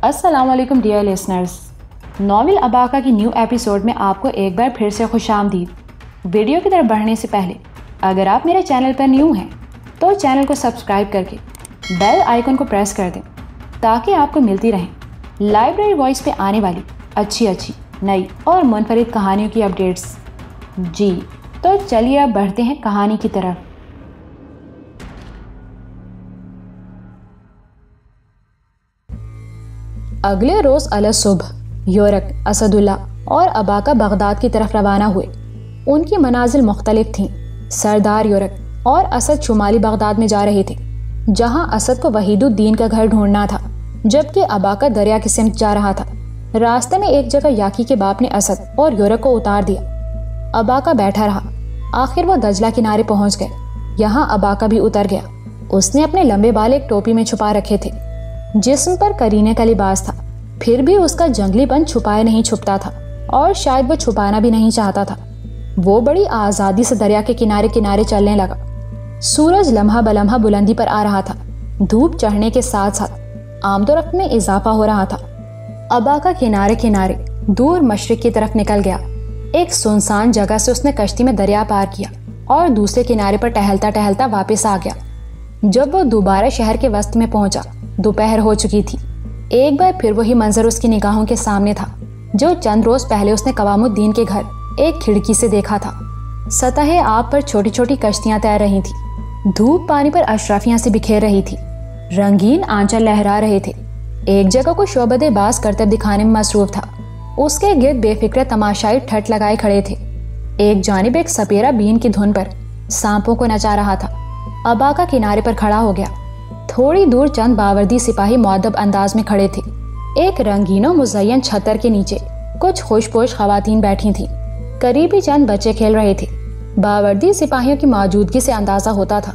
السلام علیکم dear listeners, novel اباکا کی نیو ایپیسوڈ میں آپ کو ایک بار پھر سے خوش آمدید۔ ویڈیو کی طرف بڑھنے سے پہلے اگر آپ میرے چینل پر نیو ہیں تو چینل کو سبسکرائب کر کے بیل آئیکن کو پریس کر دیں تاکہ آپ کو ملتی رہیں لائبریری وائس پہ آنے والی اچھی نئی اور منفرد کہانیوں کی اپڈیٹس۔ جی تو چلیے اب بڑھتے ہیں کہانی کی طرف۔ اگلے روز صبح یورک، اسد اللہ اور اباکا بغداد کی طرف روانہ ہوئے۔ ان کی منازل مختلف تھیں۔ سردار یورک اور اسد شمالی بغداد میں جا رہے تھے، جہاں اسد کو وحید الدین کا گھر ڈھونڈنا تھا، جبکہ اباکا دریا کی سمت جا رہا تھا۔ راستے میں ایک جگہ یاکی کے باپ نے اسد اور یورک کو اتار دیا۔ اباکا بیٹھا رہا۔ آخر وہ دجلہ کنارے پہنچ گئے۔ یہاں اباکا بھی اتر گیا۔ اس نے اپنے لمبے بال ایک ٹوپی میں چھپا رکھے تھے۔ جسم پر کرینے کا لباس تھا، پھر بھی اس کا جنگلی پن چھپائے نہیں چھپتا تھا، اور شاید وہ چھپانا بھی نہیں چاہتا تھا۔ وہ بڑی آزادی سے دریا کے کنارے کنارے چلنے لگا۔ سورج لمحہ بلمحہ بلندی پر آ رہا تھا۔ دھوپ چڑھنے کے ساتھ ساتھ آمد و رفت میں اضافہ ہو رہا تھا۔ اباکا کنارے کنارے دور مشرق کی طرف نکل گیا۔ ایک سنسان جگہ سے اس نے کشتی میں دریا پار کیا اور دوسرے کنارے پر ٹہلتا ٹہلتا واپس آ گیا۔ جب وہ دوبارہ شہر کے وسط میں پہنچا، دوپہر ہو چکی تھی۔ ایک بار پھر وہی منظر اس کی نگاہوں کے سامنے تھا جو چند روز پہلے اس نے قوام الدین کے گھر ایک کھڑکی سے دیکھا تھا۔ سطح آب پر چھوٹی چھوٹی کشتیاں تیر رہی تھی۔ دھوپ پانی پر اشرافیاں سے بکھیر رہی تھی۔ رنگین آنچل لہرا رہے تھے۔ ایک جگہ کو شعبد باز کرتب دکھانے میں مصروف تھا۔ اس کے گرد بے فکر تماشائی ٹھٹ لگائے کھڑے تھے۔ ایک جانب ایک سپیرا بین کی دھن پر سانپوں کو نچا رہا تھا۔ اباکا کنارے پر کھڑا ہو گیا۔ تھوڑی دور چند باوردی سپاہی مؤدب انداز میں کھڑے تھے۔ ایک رنگین و مزین چھتر کے نیچے کچھ خوش پوش خواتین بیٹھی تھیں۔ قریب ہی چند بچے کھیل رہے تھے۔ باوردی سپاہیوں کی موجودگی سے اندازہ ہوتا تھا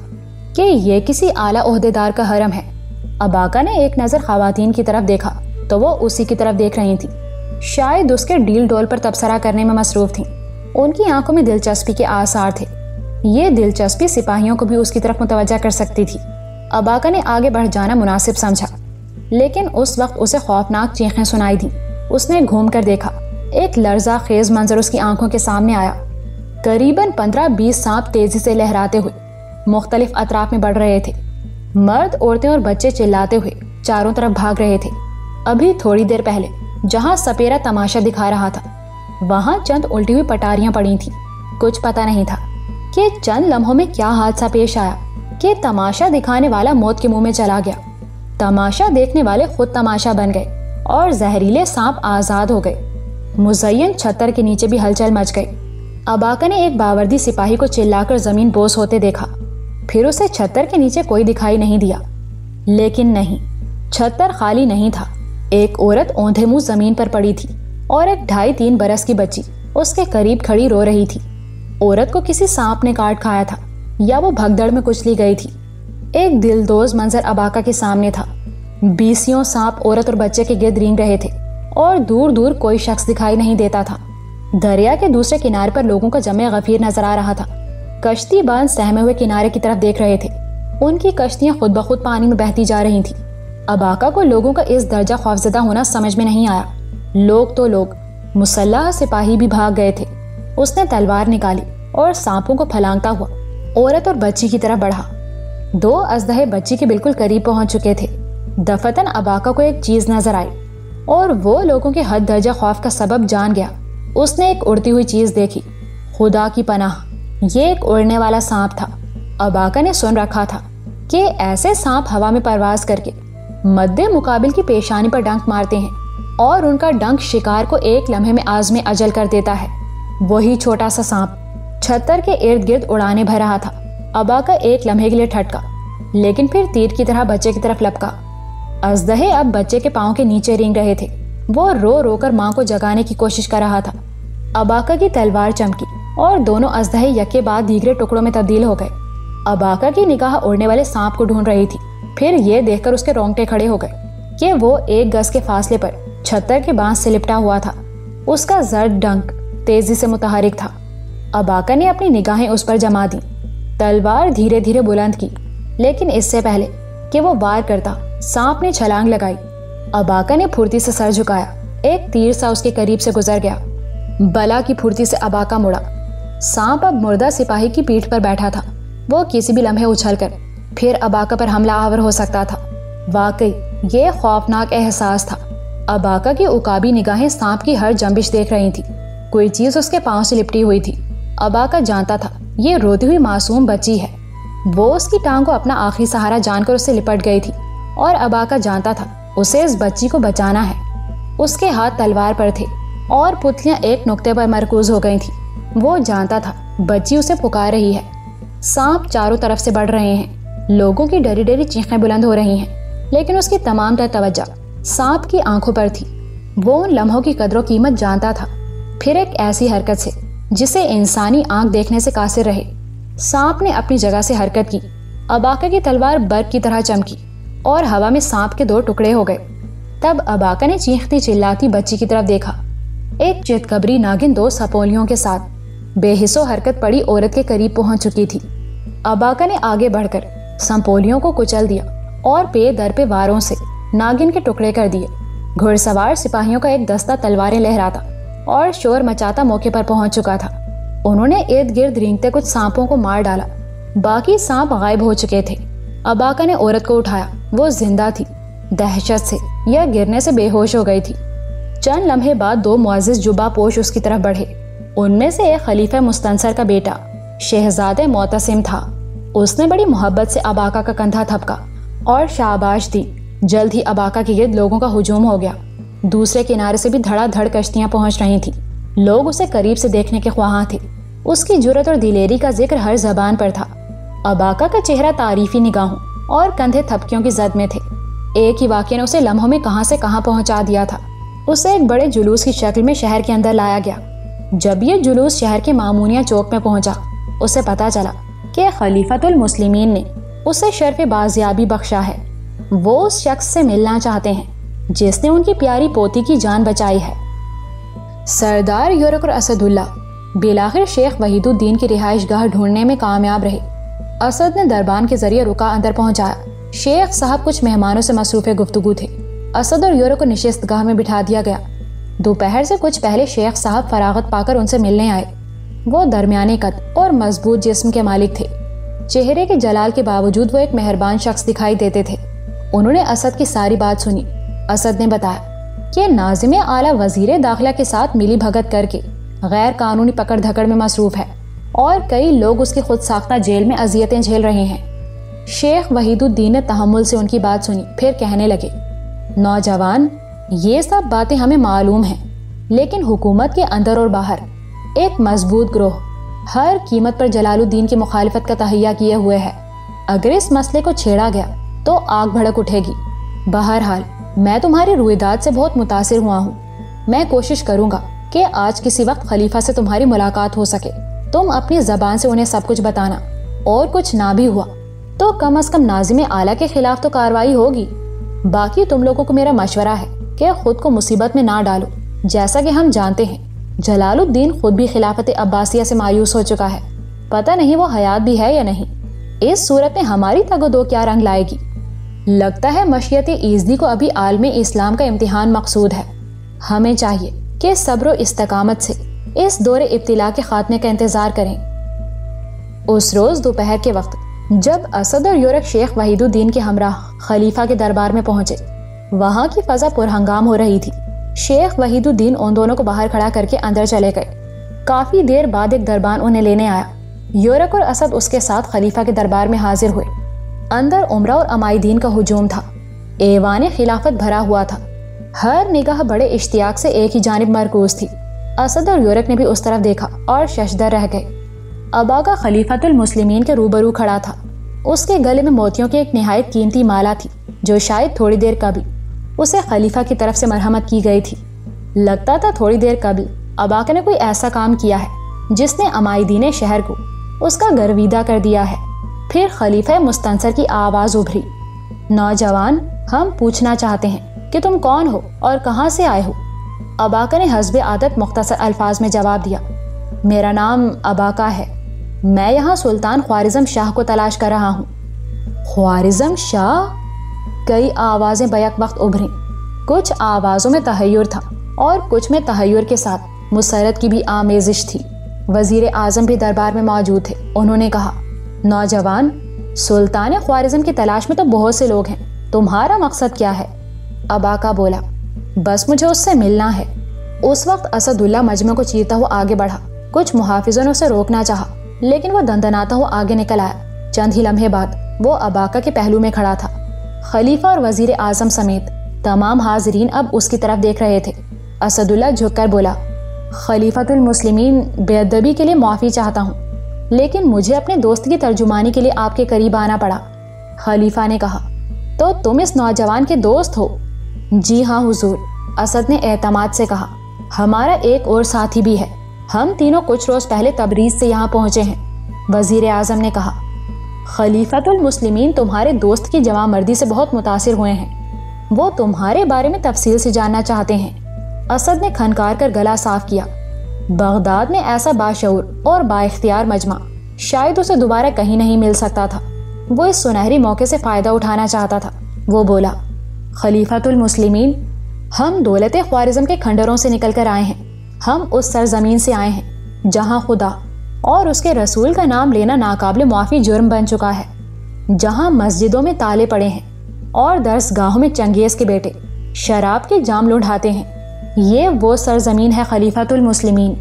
کہ یہ کسی اعلیٰ عہدیدار کا حرم ہے۔ اباکا نے ایک نظر خواتین کی طرف دیکھا تو وہ اسی کی طرف دیکھ رہی تھیں۔ شاید اس کے ڈیل ڈول پر تبصرہ کرنے میں مصروف تھیں۔ ان کی آنکھوں میں دلچسپی کے آثار تھے۔ یہ دلچسپی سپاہیوں کو بھی اس کی طرف متوجہ کر سکتی تھی۔ اباکا نے آگے بڑھ جانا مناسب سمجھا، لیکن اس وقت اسے خوفناک چیخیں سنائی دیں۔ اس نے گھوم کر دیکھا۔ ایک لرزہ خیز منظر اس کی آنکھوں کے سامنے آیا۔ قریباً 15-20 سانپ تیزی سے لہراتے ہوئے مختلف اطراف میں بڑھ رہے تھے۔ مرد، عورتیں اور بچے چلاتے ہوئے چاروں طرف بھاگ رہے تھے۔ ابھی تھوڑی دیر پہلے جہاں سپیرا تماشا دکھا رہا تھا، وہاں چند الٹی ہوئی پٹاریاں پڑی تھیں۔ کچھ پتہ نہیں تھا کہ چند لمحوں میں کیا حادثہ پیش آیا کہ تماشا دکھانے والا موت کے منہ میں چلا گیا۔ تماشا دیکھنے والے خود تماشا بن گئے اور زہریلے سانپ آزاد ہو گئے۔ مزین چھتر کے نیچے بھی ہلچل مچ گئی۔ اباکا نے ایک باوردی سپاہی کو چلا کر زمین بوس ہوتے دیکھا، پھر اسے چھتر کے نیچے کوئی دکھائی نہیں دیا۔ لیکن نہیں، چھتر خالی نہیں تھا۔ ایک عورت اوندھے منہ زمین پر پڑی تھی اور ایک 2.5-3 برس کی بچی اس کے قریب کھڑی رو رہی تھی۔ عورت کو کسی سانپ نے کاٹ کھایا تھا یا وہ بھگدڑ میں کچلی گئی تھی۔ ایک دلدوز منظر اباکا کے سامنے تھا۔ 20 سانپ عورت اور بچے کے گرد رینگ رہے تھے اور دور دور کوئی شخص دکھائی نہیں دیتا تھا۔ دریا کے دوسرے کنارے پر لوگوں کا جمع غفیر نظر آ رہا تھا۔ کشتی باز سہمے ہوئے کنارے کی طرف دیکھ رہے تھے۔ ان کی کشتیاں خود بخود پانی میں بہتی جا رہی تھیں۔ اباکا کو لوگوں کا اس درجہ خوفزدہ ہونا سمجھ میں نہیں آیا۔ لوگ تو لوگ، مسلح سپاہی بھی بھاگ گئے تھے۔ اس نے تلوار نکالی اور سانپوں کو پھلانگتا ہوا عورت اور بچی کی طرف بڑھا۔ 2 اژدہے بچی کے بالکل قریب پہنچ چکے تھے۔ دفتن اباکا کو ایک چیز نظر آئی اور وہ لوگوں کے حد درجہ خوف کا سبب جان گیا۔ اس نے ایک اڑتی ہوئی چیز دیکھی۔ خدا کی پناہ، یہ ایک اڑنے والا سانپ تھا۔ اباکا نے سن رکھا تھا کہ ایسے سانپ ہوا میں پرواز کر کے مد مقابل کی پیشانی پر ڈنک مارتے ہیں اور ان کا ڈنک شکار کو ایک لمحے میں عازم اجل کر دیتا ہے۔ وہی چھوٹا سا سانپ چھتر کے ارد گرد اڑانے بھر رہا تھا۔ اباکا ایک لمحے کے لیے ٹھٹکا، لیکن پھر تیر کی طرح بچے کی طرف لپکا۔ اژدہے اب بچے کے پاؤں کے نیچے رینگ رہے تھے۔ وہ رو رو کر ماں کو جگانے کی کوشش کر رہا تھا۔ اباکا کی تلوار چمکی اور دونوں اژدہے یکے بعد دیگرے ٹکڑوں میں تبدیل ہو گئے۔ اباکا کی نگاہ اڑنے والے سانپ کو ڈھونڈ رہی تھی۔ پھر یہ دیکھ کر اس کے رونگٹے کھڑے ہو گئے کہ وہ 1 گز کے فاصلے پر چھتر کے بانس سے لپٹا ہوا تھا۔ اس کا زرد ڈنک تیزی سے متحرک تھا۔ اباکا نے اپنی نگاہیں اس پر جما دیں۔ تلوار دھیرے دھیرے بلند کی، لیکن اس سے پہلے کہ وہ وار کرتا، سانپ نے چھلانگ لگائی۔ اباکا نے پھرتی سے سر جھکایا. ایک تیر سا اس کے قریب سے گزر گیا. بلا کی پھرتی سے اباکا مڑا. سانپ اب مردہ سپاہی کی پیٹھ پر بیٹھا تھا. وہ کسی بھی لمحے اچھل کر پھر اباکا پر حملہ آور ہو سکتا تھا. واقعی یہ خوفناک احساس تھا. اباکا کی عقابی نگاہیں سانپ کی ہر جنبش دیکھ رہی تھی. کوئی چیز اس کے پاؤں سے لپٹی ہوئی تھی. اباکا جانتا تھا یہ روتی ہوئی معصوم بچی ہے. وہ اس کی ٹانگ کو اپنا آخری سہارا جان کر اس سے لپٹ گئی تھی اور اباکا جانتا تھا اسے اس بچی کو بچانا ہے. اس کے ہاتھ تلوار پر تھے اور پتلیاں ایک نقطے پر مرکوز ہو گئی تھی. وہ جانتا تھا بچی اسے پکار رہی ہے. سانپ چاروں طرف سے بڑھ رہے ہیں. لوگوں کی ڈری ڈری چیخیں بلند ہو رہی ہیں لیکن اس کی تمام تر توجہ سانپ کی آنکھوں پر تھی. وہ ان لمحوں کی قدر و قیمت جانتا تھا. پھر ایک ایسی حرکت سے جسے انسانی آنکھ دیکھنے سے قاصر رہے. سانپ نے اپنی جگہ سے حرکت کی. اباکا کی تلوار برق کی طرح چمکی اور ہوا میں سانپ کے 2 ٹکڑے ہو گئے. تب اباکا نے چیختی چلاتی بچی کی طرف دیکھا. ایک چتکبری ناگن 2 سپولیوں کے ساتھ بے حس و حرکت پڑی عورت کے قریب پہنچ چکی تھی. اباکا نے آگے بڑھ کر سپولیوں کو کچل دیا اور پے در پہ واروں سے ناگن کے ٹکڑے کر دیے. گھڑ سوار سپاہیوں کا ایک دستہ تلواریں لہراتا اور شور مچاتا موقع پر پہنچ چکا تھا. انہوں نے ارد گرد رینگتے کچھ سانپوں کو مار ڈالا. باقی سانپ غائب ہو چکے تھے. اباکا نے عورت کو اٹھایا. وہ زندہ تھی. دہشت سے یا گرنے سے بے ہوش ہو گئی تھی. چند لمحے بعد 2 معزز جبہ پوش اس کی طرف بڑھے. ان میں سے ایک خلیفہ مستنصر کا بیٹا شہزادہ معتصم تھا. اس نے بڑی محبت سے اباکا کا کندھا تھپکا اور شاباش دی. جلد ہی اباکا کے گرد لوگوں کا ہجوم ہو گیا. دوسرے کنارے سے بھی دھڑا دھڑ کشتیاں پہنچ رہی تھیں. لوگ اسے قریب سے دیکھنے کے خواہاں تھے. اس کی جرأت اور دلیری کا ذکر ہر زبان پر تھا. اباکا کا چہرہ تعریفی نگاہوں اور کندھے تھپکیوں کی زد میں تھے. ایک ہی واقعے نے اسے لمحوں میں کہاں سے کہاں پہنچا دیا تھا. اسے ایک بڑے جلوس کی شکل میں شہر کے اندر لایا گیا. جب یہ جلوس شہر کے مامونیہ چوک میں پہنچا اسے پتا چلا کہ خلیفۃ المسلمین نے اسے شرف بازیابی بخشا ہے. وہ اس شخص سے ملنا چاہتے ہیں جس نے ان کی پیاری پوتی کی جان بچائی ہے. سردار یورک اور اسد اللہ بالآخر شیخ وحید الدین کی رہائش گاہ ڈھونڈنے میں کامیاب رہے. اسد نے دربان کے ذریعے رکا اندر پہنچایا. شیخ صاحب کچھ مہمانوں سے مصروف گفتگو تھے. اسد اور یورک کو نشست گاہ میں بٹھا دیا گیا. دوپہر سے کچھ پہلے شیخ صاحب فراغت پا کر ان سے ملنے آئے. وہ درمیانے قد اور مضبوط جسم کے مالک تھے. چہرے کے جلال کے باوجود وہ ایک مہربان شخص دکھائی دیتے تھے. انہوں نے اسد کی ساری بات سنی. اسد نے بتایا کہ ناظم اعلیٰ وزیر داخلہ کے ساتھ ملی بھگت کر کے غیر قانونی پکڑ دھکڑ میں مصروف ہے اور کئی لوگ اس کی خود ساختہ جیل میں اذیتیں جھیل رہے ہیں. شیخ وحید الدین نے تحمل سے ان کی بات سنی. پھر کہنے لگے نوجوان یہ سب باتیں ہمیں معلوم ہیں لیکن حکومت کے اندر اور باہر ایک مضبوط گروہ ہر قیمت پر جلال الدین کی مخالفت کا تہیہ کیے ہوئے ہے. اگر اس مسئلے کو چھیڑا گیا تو آگ بھڑک اٹھے گی. بہرحال میں تمہاری رویداد سے بہت متاثر ہوا ہوں. میں کوشش کروں گا کہ آج کسی وقت خلیفہ سے تمہاری ملاقات ہو سکے. تم اپنی زبان سے انہیں سب کچھ بتانا اور کچھ نہ بھی ہوا تو کم از کم ناظم اعلیٰ کے خلاف تو کارروائی ہوگی. باقی تم لوگوں کو میرا مشورہ ہے کہ خود کو مصیبت میں نہ ڈالو. جیسا کہ ہم جانتے ہیں جلال الدین خود بھی خلافت عباسیہ سے مایوس ہو چکا ہے. پتہ نہیں وہ حیات بھی ہے یا نہیں. اس صورت میں ہماری تگ و دو کیا رنگ لائے گی. لگتا ہے مشیت ایزدی کو ابھی عالم اسلام کا امتحان مقصود ہے. ہمیں چاہیے کہ صبر و استقامت سے اس دور ابتلا کے خاتمے کا انتظار کریں. اس روز دوپہر کے وقت جب اسد اور یورک شیخ وحید الدین کے ہمراہ خلیفہ کے دربار میں پہنچے وہاں کی فضا پرہنگام ہو رہی تھی. شیخ وحید الدین ان دونوں کو باہر کھڑا کر کے اندر چلے گئے. کافی دیر بعد ایک دربان انہیں لینے آیا. یورک اور اسد اس کے ساتھ خلیفہ کے دربار میں حاضر ہوئے. اندر عمرہ اور امائدین کا ہجوم تھا. ایوان خلافت بھرا ہوا تھا. ہر نگاہ بڑے اشتیاق سے ایک ہی جانب مرکوز تھی. اسد اور یورک نے بھی اس طرف دیکھا اور ششدر رہ گئے. اباکا خلیفۃ المسلمین کے روبرو کھڑا تھا. اس کے گلے میں موتیوں کی ایک نہایت قیمتی مالا تھی جو شاید تھوڑی دیر قبل اسے خلیفہ کی طرف سے مرحمت کی گئی تھی. لگتا تھا تھوڑی دیر قبل اباکا نے کوئی ایسا کام کیا ہے جس نے امائدین شہر کو اس کا گرویدہ کر دیا ہے. پھر خلیفہ مستنصر کی آواز ابھری. نوجوان ہم پوچھنا چاہتے ہیں کہ تم کون ہو اور کہاں سے آئے ہو. اباکا نے حسب عادت مختصر الفاظ میں جواب دیا. میرا نام اباکا ہے. میں یہاں سلطان خوارزم شاہ کو تلاش کر رہا ہوں. خوارزم شاہ؟ کئی آوازیں بیک وقت ابھریں. کچھ آوازوں میں تحیر تھا اور کچھ میں تحیر کے ساتھ مسرت کی بھی آمیزش تھی۔ وزیر اعظم بھی دربار میں موجود تھے۔ انہوں نے کہا، نوجوان، سلطان خوارزم کی تلاش میں تو بہت سے لوگ ہیں، تمہارا مقصد کیا ہے؟ اباکا بولا، بس مجھے اس سے ملنا ہے۔ اس وقت اسد اللہ مجمع کو چیرتا ہوا آگے بڑھا۔ کچھ محافظوں نے اسے روکنا چاہا لیکن وہ دندناتا ہوا آگے نکل آیا۔ چند ہی لمحے بعد وہ اباکا کے پہلو میں کھڑا تھا۔ خلیفہ اور وزیر اعظم سمیت تمام حاضرین اب اس کی طرف دیکھ رہے تھے۔ اسد اللہ جھک کر بولا، خلیفۃ المسلمین، بے ادبی کے لیے معافی چاہتا ہوں، لیکن مجھے اپنے دوست کی ترجمانی کے لیے آپ کے قریب آنا پڑا۔ خلیفہ نے کہا، تو تم اس نوجوان کے دوست ہو؟ جی ہاں حضور، اسد نے اعتماد سے کہا۔ ہمارا ایک اور ساتھی بھی ہے، ہم تینوں کچھ روز پہلے تبریز سے یہاں پہنچے ہیں۔ وزیر اعظم نے کہا، خلیفۃ المسلمین تمہارے دوست کی جوان مردی سے بہت متاثر ہوئے ہیں، وہ تمہارے بارے میں تفصیل سے جاننا چاہتے ہیں۔ اسد نے کھنکار کر گلا صاف کیا۔ بغداد میں ایسا باشعور اور با اختیار مجمع شاید اسے دوبارہ کہیں نہیں مل سکتا تھا۔ وہ اس سنہری موقع سے فائدہ اٹھانا چاہتا تھا۔ وہ بولا، خلیفۃ المسلمین، ہم دولت خوارزم کے کھنڈروں سے نکل کر آئے ہیں۔ ہم اس سرزمین سے آئے ہیں جہاں خدا اور اس کے رسول کا نام لینا ناقابل معافی جرم بن چکا ہے، جہاں مسجدوں میں تالے پڑے ہیں اور درس گاہوں میں چنگیز کے بیٹے شراب کے جام لڑھاتے ہیں۔ یہ وہ سرزمین ہے خلیفۃ المسلمین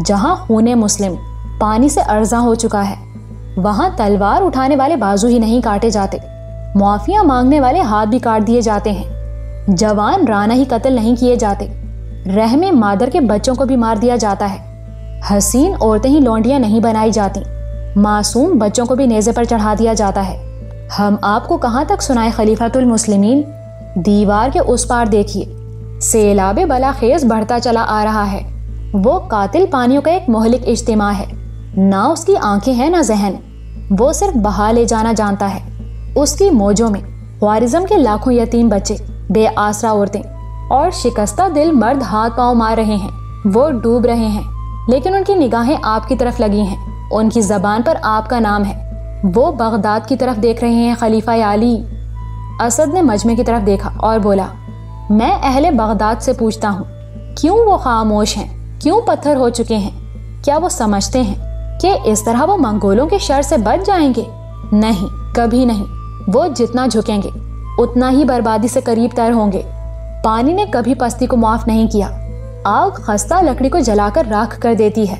جہاں خون مسلم پانی سے ارزاں ہو چکا ہے۔ وہاں تلوار اٹھانے والے بازو ہی نہیں کاٹے جاتے، معافیاں مانگنے والے ہاتھ بھی کاٹ دیے جاتے ہیں، جوان رانہ ہی قتل نہیں کیے جاتے، رحم مادر کے بچوں کو بھی مار دیا جاتا ہے، حسین عورتیں ہی لونڈیاں نہیں بنائی جاتی، معصوم بچوں کو بھی نیزے پر چڑھا دیا جاتا ہے۔ ہم آپ کو کہاں تک سنائے خلیفۃ المسلمین؟ دیوار کے اس پار دیکھیے، سیلاب بلا خیز بڑھتا چلا آ رہا ہے۔ وہ قاتل پانیوں کا ایک مہلک اجتماع ہے، نہ اس کی آنکھیں ہیں نہ ذہن، وہ صرف بہا لے جانا جانتا ہے۔ اس کی موجوں میں خوارزم کے لاکھوں یتیم بچے، بے آسرا عورتیں اور شکستہ دل مرد ہاتھ پاؤں مار رہے ہیں۔ وہ ڈوب رہے ہیں لیکن ان کی نگاہیں آپ کی طرف لگی ہیں، ان کی زبان پر آپ کا نام ہے۔ وہ بغداد کی طرف دیکھ رہے ہیں خلیفہ علی۔ اسد نے مجمع کی طرف دیکھا اور بولا، میں اہل بغداد سے پوچھتا ہوں، کیوں وہ خاموش ہیں؟ کیوں پتھر ہو چکے ہیں؟ کیا وہ سمجھتے ہیں کہ اس طرح وہ منگولوں کے شر سے بچ جائیں گے؟ نہیں، کبھی نہیں۔ وہ جتنا جھکیں گے اتنا ہی بربادی سے قریب تر ہوں گے۔ پانی نے کبھی پستی کو معاف نہیں کیا۔ آگ خستہ لکڑی کو جلا کر راکھ کر دیتی ہے۔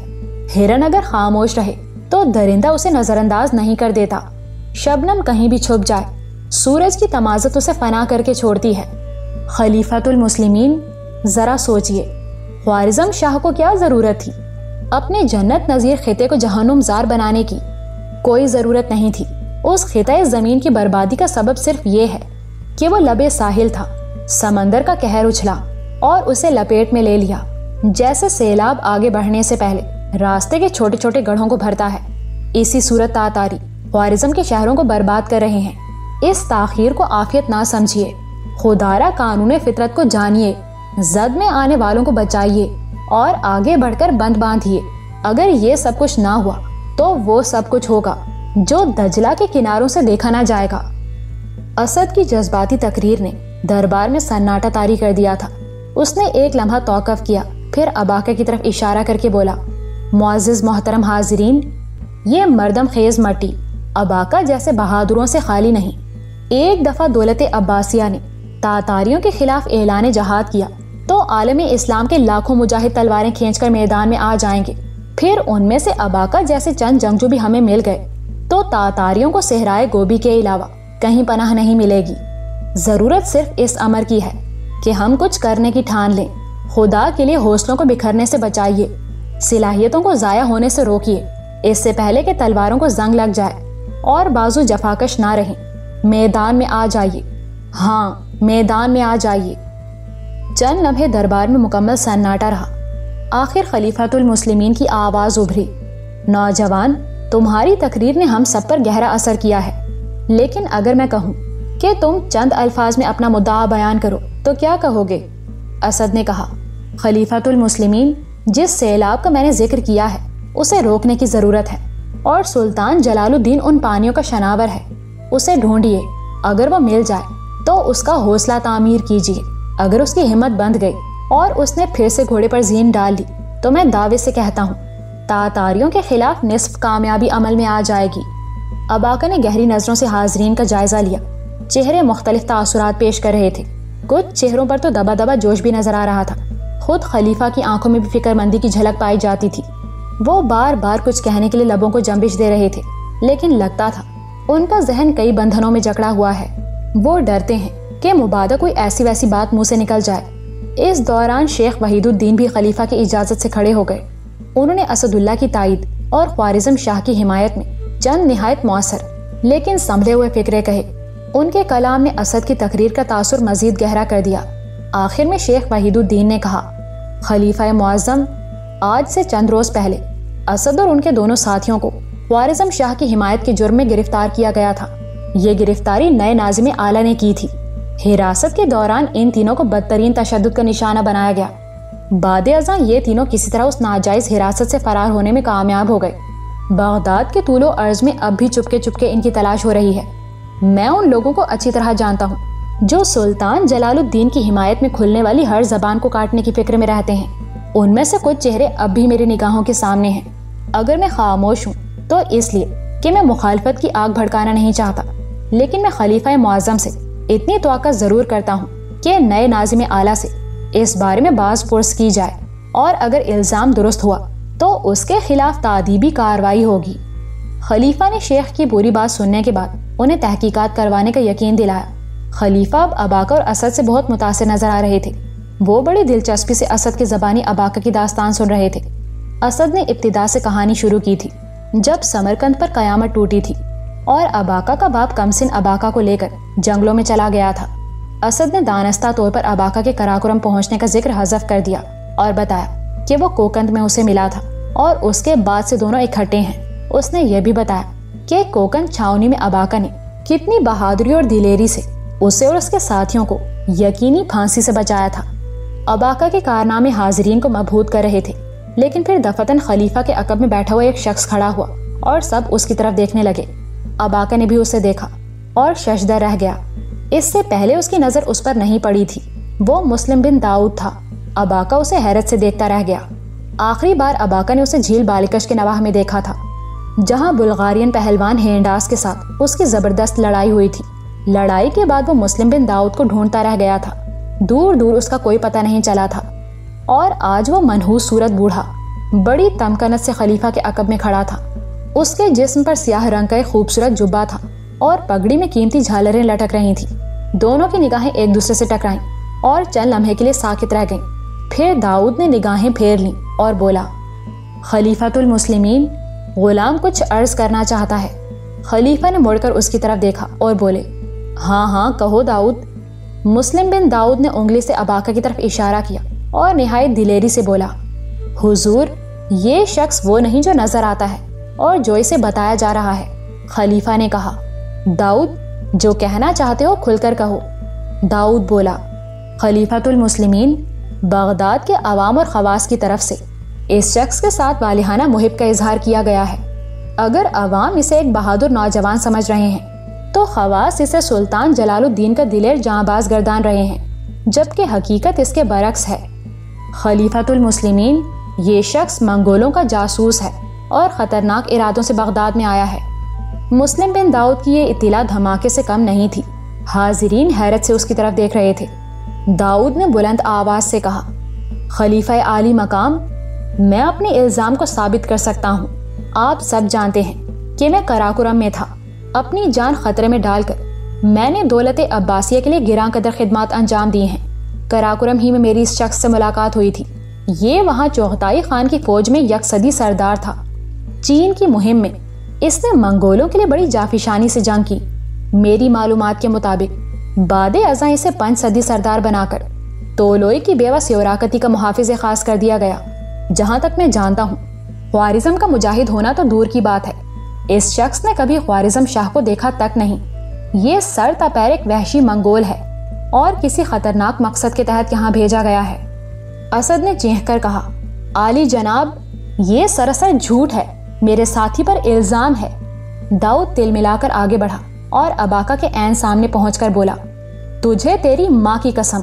ہرن اگر خاموش رہے تو درندہ اسے نظر انداز نہیں کر دیتا۔ شبنم کہیں بھی چھپ جائے، سورج کی تمازت اسے فنا کر کے چھوڑتی ہے۔ خلیفۃ المسلمین، ذرا سوچئے، خوارزم شاہ کو کیا ضرورت تھی؟ اپنے جنت نظیر خطے کو جہنم زار بنانے کی کوئی ضرورت نہیں تھی۔ اس خطۂ زمین کی بربادی کا سبب صرف یہ ہے کہ وہ لبے ساحل تھا۔ سمندر کا قہر اچھلا اور اسے لپیٹ میں لے لیا، جیسے سیلاب آگے بڑھنے سے پہلے راستے کے چھوٹے چھوٹے گڑھوں کو بھرتا ہے۔ اسی صورت تاتاری خوارزم کے شہروں کو برباد کر رہے ہیں۔ اس تاخیر کو عافیت نہ سمجھیے، خدارا قانون فطرت کو جانیے، زد میں آنے والوں کو بچائیے اور آگے بڑھ کر بند باندھیے۔ اگر یہ سب کچھ نہ ہوا تو وہ سب کچھ ہوگا جو دجلہ کے کناروں سے دیکھا نہ جائے گا۔ اسد کی جذباتی تقریر نے دربار میں سناٹا طاری کر دیا تھا۔ اس نے ایک لمحہ توقف کیا، پھر اباکا کی طرف اشارہ کر کے بولا، معزز محترم حاضرین، یہ مردم خیز مٹی اباکا جیسے بہادروں سے خالی نہیں۔ ایک دفعہ دولت عباسیہ نے تاتاریوں کے خلاف اعلان جہاد کیا تو عالم اسلام کے لاکھوں مجاہد تلواریں کھینچ کر میدان میں آ جائیں گے۔ پھر ان میں سے اباکا جیسے چند جنگجو بھی ہمیں مل گئے تو تاتاریوں کو صحرائے گوبی کے علاوہ کہیں پناہ نہیں ملے گی۔ ضرورت صرف اس امر کی ہے کہ ہم کچھ کرنے کی ٹھان لیں۔ خدا کے لیے حوصلوں کو بکھرنے سے بچائیے، صلاحیتوں کو ضائع ہونے سے روکیے، اس سے پہلے کہ تلواروں کو زنگ لگ جائے اور بازو جفاکش نہ رہیں۔ میدان میں آ جائیے، ہاں میدان میں آ جائیے۔ چند لمحے دربار میں مکمل سناٹا رہا۔ آخر خلیفۃ المسلمین کی آواز ابھری، نوجوان، تمہاری تقریر نے ہم سب پر گہرا اثر کیا ہے، لیکن اگر میں کہوں کہ تم چند الفاظ میں اپنا مدعا بیان کرو تو کیا کہو گے؟ اسد نے کہا، خلیفۃ المسلمین، جس سیلاب کا میں نے ذکر کیا ہے اسے روکنے کی ضرورت ہے، اور سلطان جلال الدین ان پانیوں کا شناور ہے۔ اسے ڈھونڈیے، اگر وہ مل جائے تو اس کا حوصلہ تعمیر کیجیے۔ اگر اس کی ہمت بندھ گئی اور اس نے پھر سے گھوڑے پر زین ڈال لی تو میں دعوے سے کہتا ہوں تاتاریوں کے خلاف نصف کامیابی عمل میں آ جائے گی۔ اباکا نے گہری نظروں سے حاضرین کا جائزہ لیا۔ چہرے مختلف تاثرات پیش کر رہے تھے۔ کچھ چہروں پر تو دبا دبا جوش بھی نظر آ رہا تھا۔ خود خلیفہ کی آنکھوں میں بھی فکر مندی کی جھلک پائی جاتی تھی۔ وہ بار بار کچھ کہنے کے لیے لبوں کو جنبش دے رہے تھے، لیکن لگتا تھا ان کا ذہن کئی بندھنوں میں جکڑا ہوا ہے۔ وہ ڈرتے ہیں کہ مبادا کوئی ایسی ویسی بات منہ سے نکل جائے۔ اس دوران شیخ وحید الدین بھی خلیفہ کی اجازت سے کھڑے ہو گئے۔ انہوں نے اسد اللہ کی تائید اور خوارزم شاہ کی حمایت میں چند نہایت مؤثر لیکن سنبھلے ہوئے فکرے کہے۔ ان کے کلام نے اسد کی تقریر کا تاثر مزید گہرا کر دیا۔ آخر میں شیخ وحید الدین نے کہا، خلیفہ معظم، آج سے چند روز پہلے اسد اور ان کے دونوں ساتھیوں کو خوارزم شاہ کی حمایت کے جرم میں گرفتار کیا گیا تھا۔ یہ گرفتاری نئے ناظم اعلیٰ نے کی تھی۔ حراست کے دوران ان تینوں کو بدترین تشدد کا نشانہ بنایا گیا۔ بعد ازاں یہ تینوں کسی طرح اس ناجائز حراست سے فرار ہونے میں کامیاب ہو گئے۔ بغداد کے طول و عرض میں اب بھی چپکے چپکے ان کی تلاش ہو رہی ہے۔ میں ان لوگوں کو اچھی طرح جانتا ہوں جو سلطان جلال الدین کی حمایت میں کھلنے والی ہر زبان کو کاٹنے کی فکر میں رہتے ہیں۔ ان میں سے کچھ چہرے اب بھی میری نگاہوں کے سامنے ہیں۔ اگر میں خاموش ہوں تو اس لیے کہ میں مخالفت کی آگ بھڑکانا نہیں چاہتا، لیکن میں خلیفہ معظم سے اتنی توقع ضرور کرتا ہوں کہ نئے ناظم اعلیٰ سے اس بارے میں باز پرس کی جائے، اور اگر الزام درست ہوا تو اس کے خلاف تادیبی کارروائی ہوگی۔ خلیفہ نے شیخ کی پوری بات سننے کے بعد انہیں تحقیقات کروانے کا یقین دلایا۔ خلیفہ اب اباکا اور اسد سے بہت متاثر نظر آ رہے تھے۔ وہ بڑی دلچسپی سے اسد کی زبانی اباکا کی داستان سن رہے تھے۔ اسد نے ابتدا سے کہانی شروع کی تھی جب سمرقند پر قیامت ٹوٹی تھی اور اباکا کا باپ کمسن اباکا کو لے کر جنگلوں میں چلا گیا تھا۔ اسد نے دانستہ طور پر اباکا کے کراکرم پہنچنے کا ذکر حذف کر دیا اور بتایا کہ وہ کوکند میں اسے ملا تھا اور اس کے بعد سے دونوں اکٹھے ہیں۔ اس نے یہ بھی بتایا کہ کوکند چھاونی میں اباکا نے کتنی بہادری اور دلیری سے اسے اور اس کے ساتھیوں کو یقینی پھانسی سے بچایا تھا۔ اباکا کے کارنامے حاضرین کو مبہوت کر رہے تھے، لیکن پھر دفتن خلیفہ کے عقب میں بیٹھا ہوا ایک شخص کھڑا ہوا اور سب اس کی طرف دیکھنے لگے۔ اباکا نے بھی اسے دیکھا اور ششدر رہ گیا۔ اس سے پہلے اس کی نظر اس پر نہیں پڑی تھی۔ وہ مسلم بن داؤد تھا۔ اباکا اسے حیرت سے دیکھتا رہ گیا۔ آخری بار اباکا نے اسے جھیل بالکش کے نواح میں دیکھا تھا، جہاں بلغارین پہلوان ہینڈاس کے ساتھ اس کی زبردست لڑائی ہوئی تھی۔ لڑائی کے بعد وہ مسلم بن داؤد کو ڈھونڈتا رہ گیا تھا۔ دور دور اس کا کوئی پتہ نہیں چلا تھا، اور آج وہ منحوس صورت بوڑھا بڑی تمکنت سے خلیفہ کے عقب میں کھڑا تھا۔ اس کے جسم پر سیاہ رنگ کا ایک خوبصورت جبہ تھا اور پگڑی میں قیمتی جھالریں لٹک رہی تھیں۔ دونوں کی نگاہیں ایک دوسرے سے ٹکرائیں اور چند لمحے کے لیے ساکت رہ گئیں۔ پھر داؤد نے نگاہیں پھیر لیں اور بولا، خلیفۃ المسلمین، غلام کچھ عرض کرنا چاہتا ہے۔ خلیفہ نے مڑ کر اس کی طرف دیکھا اور بولے، ہاں ہاں کہو داؤد۔ مسلم بن داؤد نے انگلی سے اباکا کی طرف اشارہ کیا اور نہایت دلیری سے بولا، حضور، یہ شخص وہ نہیں جو نظر آتا ہے اور جو اسے بتایا جا رہا ہے۔ خلیفہ نے کہا، داؤد، جو کہنا چاہتے ہو کھل کر کہو۔ داؤد بولا، خلیفۃ المسلمین، بغداد کے عوام اور خواص کی طرف سے اس شخص کے ساتھ والہانہ محب کا اظہار کیا گیا ہے۔ اگر عوام اسے ایک بہادر نوجوان سمجھ رہے ہیں تو خواص اسے سلطان جلال الدین کا دلیر جاں باز گردان رہے ہیں، جبکہ حقیقت اس کے برعکس ہے۔ خلیفۃ المسلمین، یہ شخص منگولوں کا جاسوس ہے اور خطرناک ارادوں سے بغداد میں آیا ہے۔ مسلم بن داؤد کی یہ اطلاع دھماکے سے کم نہیں تھی۔ حاضرین حیرت سے اس کی طرف دیکھ رہے تھے۔ داؤد نے بلند آواز سے کہا، خلیفہ عالی مقام، میں اپنے الزام کو ثابت کر سکتا ہوں۔ آپ سب جانتے ہیں کہ میں کراکرم میں تھا۔ اپنی جان خطرے میں ڈال کر میں نے دولت عباسیہ کے لیے گراں قدر خدمات انجام دی ہیں۔ کراکرم ہی میں میری اس شخص سے ملاقات ہوئی تھی۔ یہ وہاں چغتائی خان کی فوج میں یک صدی سردار تھا۔ چین کی مہم میں اس نے منگولوں کے لیے بڑی جافشانی سے جنگ کی۔ میری معلومات کے مطابق بعد ازاں اسے 5 صدی سردار بنا کر تولوئی کی بیوہ سیوراکتی کا محافظ خاص کر دیا گیا۔ جہاں تک میں جانتا ہوں، خوارزم کا مجاہد ہونا تو دور کی بات ہے، اس شخص نے کبھی خوارزم شاہ کو دیکھا تک نہیں۔ یہ سر تپیر ایک وحشی منگول ہے اور کسی خطرناک مقصد کے تحت یہاں بھیجا گیا ہے۔ اسد نے چینخ کر کہا، عالی جناب، یہ سراسر جھوٹ ہے، میرے ساتھی پر الزام ہے۔ داؤد تل ملا کر آگے بڑھا اور اباکا کے عین سامنے پہنچ کر بولا، تجھے تیری ماں کی قسم،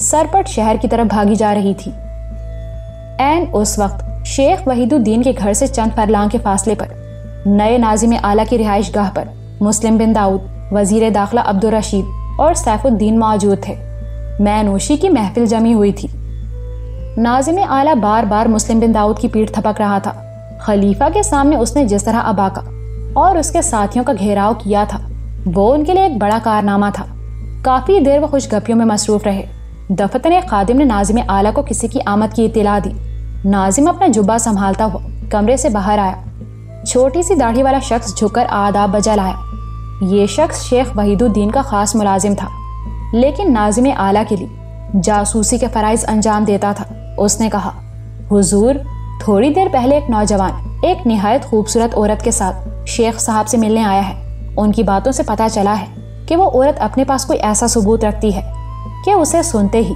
سرپٹ شہر کی طرف بھاگی جا رہی تھی۔ عین اس وقت شیخ وحید الدین کے گھر سے چند فرلانگ کے فاصلے پر نئے ناظم اعلیٰ کی رہائش گاہ پر مسلم بن داؤد، وزیر داخلہ عبدالرشید اور سیف الدین موجود تھے۔ مے نوشی کی محفل جمی ہوئی تھی۔ ناظم اعلیٰ بار بار مسلم بن داؤد کی پیٹھ تھپک رہا تھا۔ خلیفہ کے سامنے اس نے جس طرح اباکا اور اس کے ساتھیوں کا گھیراؤ کیا تھا وہ ان کے لیے ایک بڑا کارنامہ تھا۔ کافی دیر وہ خوش گپیوں میں مصروف رہے۔ دفتر خادم نے ناظم اعلیٰ کو کسی کی آمد کی اطلاع دی۔ ناظم اپنا جبہ سنبھالتا ہوا کمرے سے باہر آیا۔ چھوٹی سی داڑھی والا شخص جھک کر آداب بجا لایا۔ یہ شخص شیخ وحید الدین کا خاص ملازم تھا، لیکن ناظم اعلیٰ کے لیے جاسوسی کے فرائض انجام دیتا تھا۔ اس نے کہا، حضور، تھوڑی دیر پہلے ایک نوجوان ایک نہایت خوبصورت عورت کے ساتھ شیخ صاحب سے ملنے آیا ہے۔ ان کی باتوں سے پتہ چلا ہے کہ وہ عورت اپنے پاس کوئی ایسا ثبوت رکھتی ہے کہ اسے سنتے ہی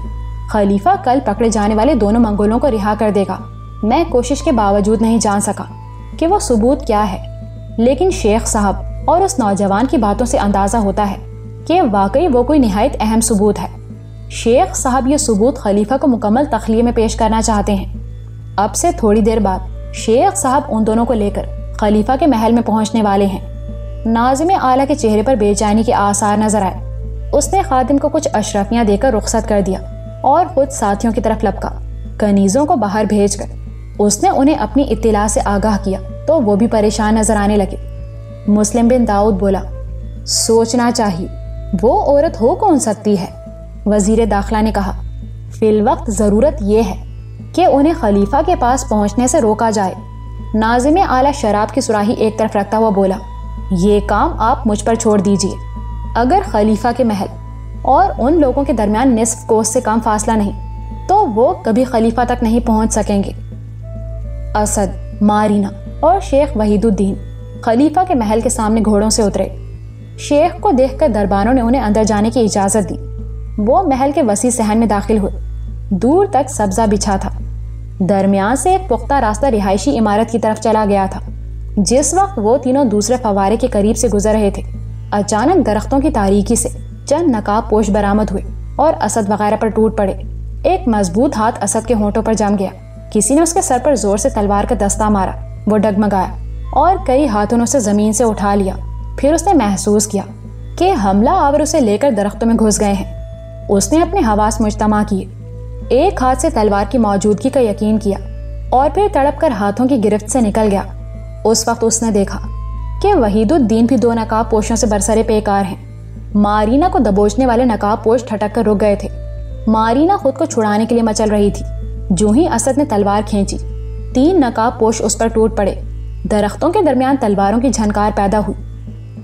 خلیفہ کل پکڑے جانے والے دونوں منگولوں کو رہا کر دے گا۔ میں کوشش کے باوجود نہیں جان سکا کہ وہ ثبوت کیا ہے، لیکن شیخ صاحب اور اس نوجوان کی باتوں سے اندازہ ہوتا ہے کہ واقعی وہ کوئی نہایت اہم ثبوت ہے۔ شیخ صاحب یہ ثبوت خلیفہ کو مکمل تخلیے میں پیش کرنا چاہتے ہیں۔ اب سے تھوڑی دیر بعد شیخ صاحب ان دونوں کو لے کر خلیفہ کے محل میں پہنچنے والے ہیں۔ ناظم اعلیٰ کے چہرے پر بے چینی کے آثار نظر آئے۔ اس نے خادم کو کچھ اشرفیاں دے کر رخصت کر دیا اور خود ساتھیوں کی طرف لپکا۔ کنیزوں کو باہر بھیج کر اس نے انہیں اپنی اطلاع سے آگاہ کیا تو وہ بھی پریشان نظر آنے لگے۔ مسلم بن داؤد بولا، سوچنا چاہیے وہ عورت ہو کون سکتی ہے؟ وزیر داخلہ نے کہا، فی الوقت ضرورت یہ ہے کہ انہیں خلیفہ کے پاس پہنچنے سے روکا جائے۔ ناظم اعلیٰ شراب کی سراہی ایک طرف رکھتا ہوا بولا، یہ کام آپ مجھ پر چھوڑ دیجیے۔ اگر خلیفہ کے محل اور ان لوگوں کے درمیان نصف کوس سے کم فاصلہ نہیں تو وہ کبھی خلیفہ تک نہیں پہنچ سکیں گے۔ اسد، مارینا اور شیخ وحید الدین خلیفہ کے محل کے سامنے گھوڑوں سے اترے۔ شیخ کو دیکھ کر دربانوں نے انہیں اندر جانے کی اجازت دی۔ وہ محل کے وسیع صحن میں داخل ہوئے۔ دور تک سبزہ بچھا تھا۔ درمیان سے ایک پختہ راستہ رہائشی عمارت کی طرف چلا گیا تھا۔ جس وقت وہ تینوں دوسرے فوارے کے قریب سے گزر رہے تھے، اچانک درختوں کی تاریکی سے چند نقاب پوش برآمد ہوئے اور اسد وغیرہ پر ٹوٹ پڑے۔ ایک مضبوط ہاتھ اسد کے ہونٹوں پر جم گیا۔ کسی نے اس کے سر پر زور سے تلوار کا دستہ مارا۔ وہ ڈگمگایا اور کئی ہاتھوں نے اسے زمین سے اٹھا لیا۔ پھر اس نے محسوس کیا کہ حملہ آور اسے لے کر درختوں میں گھس گئے ہیں۔ اس نے اپنے حواس مجتمع کیے، ایک ہاتھ سے تلوار کی موجودگی کا یقین کیا اور پھر تڑپ کر ہاتھوں کی گرفت سے نکل گیا۔ اس وقت اس نے دیکھا کہ وحید الدین بھی دو نقاب پوشوں سے برسرے پیکار ہیں۔ مارینا کو دبوچنے والے نقاب پوش ٹھٹک کر رک گئے تھے۔ مارینا خود کو چھڑانے کے لیے مچل رہی تھی۔ جو ہی اسد نے تلوار کھینچی، تین نقاب پوش اس پر ٹوٹ پڑے۔ درختوں کے درمیان تلواروں کی جھنکار پیدا ہوئی۔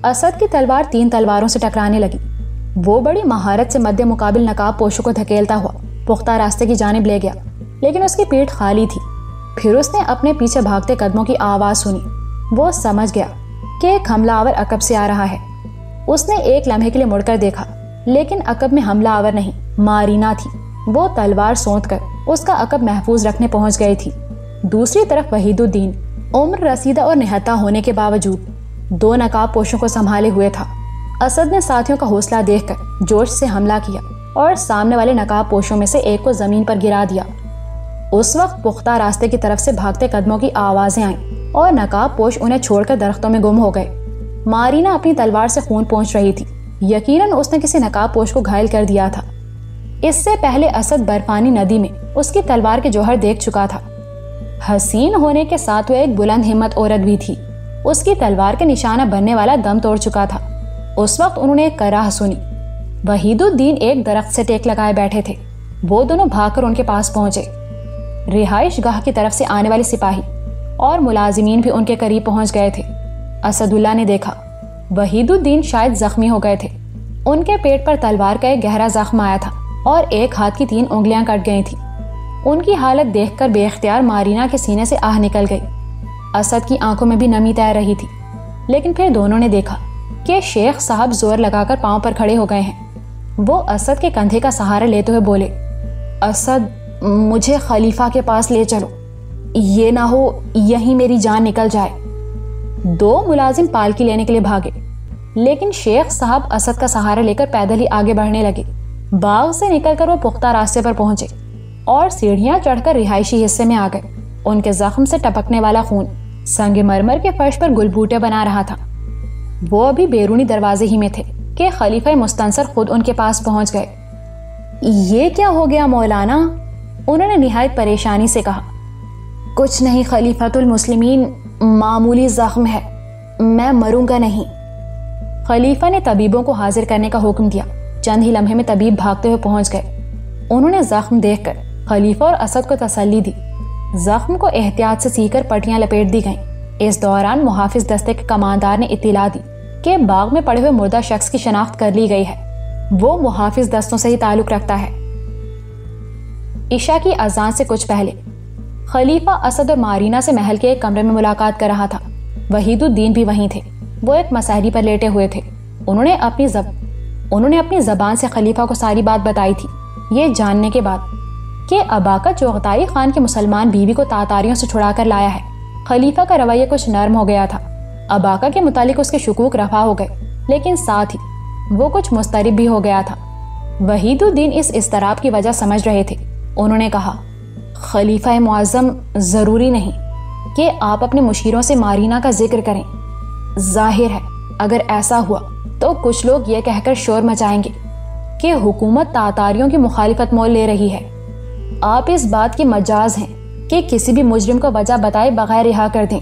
اسد کی تلوار تین تلواروں سے ٹکرانے لگی۔ وہ بڑی مہارت سے مد مقابل نقاب پوشوں کو دھکیلتا ہوا پختہ راستے کی جانب لے گیا، لیکن اس کی پیٹھ خالی تھی۔ پھر اس نے اپنے پیچھے بھاگتے قدموں کی آواز سنی۔ وہ سمجھ گیا کہ ایک حملہ آور عقب سے آ رہا ہے۔ اس نے ایک لمحے کے لیے مڑ کر دیکھا، لیکن عقب میں حملہ آور نہیں، مارینا تھی۔ وہ تلوار سونت کر اس کا عقب محفوظ رکھنے پہنچ گئی تھی۔ دوسری طرف وحید الدین عمر رسیدہ اور نہتہ ہونے کے باوجود دو نقاب پوشوں کو سنبھالے ہوئے تھا۔ اسد نے ساتھیوں کا حوصلہ دیکھ کر جوش سے حملہ کیا اور سامنے والے نقاب پوشوں میں سے ایک کو زمین پر گرا دیا۔ اس وقت پختہ راستے کی طرف سے بھاگتے قدموں کی آوازیں آئیں اور نقاب پوش انہیں چھوڑ کر درختوں میں گم ہو گئے۔ مارینا اپنی تلوار سے خون پونچھ رہی تھی۔ یقیناً اس نے کسی نقاب پوش کو گھائل کر دیا تھا۔ اس سے پہلے اسد برفانی ندی میں اس کی تلوار کے جوہر دیکھ چکا تھا۔ حسین ہونے کے ساتھ وہ ایک بلند ہمت عورت بھی تھی۔ اس کی تلوار کے نشانہ بننے والا دم توڑ چکا تھا۔ اس وقت انہوں نے ایک کراہ سنی۔ وحید الدین ایک درخت سے ٹیک لگائے بیٹھے تھے۔ وہ دونوں بھاگ کر ان کے پاس پہنچے۔ رہائش گاہ کی طرف سے آنے والے سپاہی اور ملازمین بھی ان کے قریب پہنچ گئے تھے۔ اسد اللہ نے دیکھا وحید الدین شاید زخمی ہو گئے تھے۔ ان کے پیٹ پر تلوار کا ایک گہرا زخم آیا تھا اور ایک ہاتھ کی 3 انگلیاں کٹ گئی تھیں۔ ان کی حالت دیکھ کر بے اختیار مارینا کے سینے سے آہ نکل گئی۔ اسد کی آنکھوں میں بھی نمی تیر رہی تھی، لیکن پھر دونوں نے دیکھا کہ شیخ صاحب زور لگا کر پاؤں پر کھڑے ہو گئے ہیں۔ وہ اسد کے کندھے کا سہارا لیتے ہوئے بولے، اسد، مجھے خلیفہ کے پاس لے چلو، یہ نہ ہو یہیں میری جان نکل جائے۔ 2 ملازم پالکی لینے کے لیے بھاگے۔ لیکن شیخ صاحب اسد کا سہارا لے کر پیدل ہی آگے بڑھنے لگے۔ باغ سے نکل کر وہ پختہ راستے پر پہنچے اور سیڑھیاں چڑھ کر رہائشی حصے میں آ گئے۔ ان کے زخم سے ٹپکنے والا خون سنگ مرمر کے فرش پر گل بوٹے بنا رہا تھا۔ وہ ابھی بیرونی دروازے ہی میں تھے کہ خلیفہ مستنصر خود ان کے پاس پہنچ گئے۔ یہ کیا ہو گیا مولانا؟ انہوں نے نہایت پریشانی سے کہا۔ کچھ نہیں خلیفۃ المسلمین، معمولی زخم ہے، میں مروں گا نہیں۔ خلیفہ نے طبیبوں کو حاضر کرنے کا حکم دیا۔ چند ہی لمحے میں طبیب بھاگتے ہوئے پہنچ گئے۔ انہوں نے زخم دیکھ کر خلیفہ اور اسد کو تسلی دی۔ زخم کو احتیاط سے سی کر پٹیاں لپیٹ دی گئیں۔ اس دوران محافظ دستے کے کماندار نے اطلاع دی کہ باغ میں پڑے ہوئے مردہ شخص کی شناخت کر لی گئی ہے، وہ محافظ دستوں سے ہی تعلق رکھتا ہے۔ عشاء کی اذان سے کچھ پہلے خلیفہ اسد اور مارینہ سے محل کے ایک کمرے میں ملاقات کر رہا تھا۔ وحید الدین بھی وہیں تھے۔ وہ ایک مسہری پر لیٹے ہوئے تھے۔ انہوں نے اپنی زبان سے خلیفہ کو ساری بات بتائی تھی، یہ جاننے کے بعد کہ اباکا چغتائی خان کی مسلمان بیوی کو تاتاریوں سے چھڑا کر لایا ہے۔ خلیفہ کا رویہ کچھ نرم ہو گیا تھا۔ اباکا کے متعلق اس کے شکوک رفع ہو گئے، لیکن ساتھ ہی وہ کچھ مضطرب بھی ہو گیا تھا۔ وحید الدین اس اضطراب کی وجہ سمجھ رہے تھے۔ انہوں نے کہا، خلیفہ معظم، ضروری نہیں کہ آپ اپنے مشیروں سے مارینہ کا ذکر کریں۔ ظاہر ہے اگر ایسا ہوا تو کچھ لوگ یہ کہہ کر شور مچائیں گے کہ حکومت تاتاریوں کی مخالفت مول لے رہی ہے۔ آپ اس بات کے مجاز ہیں کہ کسی بھی مجرم کو وجہ بتائے بغیر رہا کر دیں۔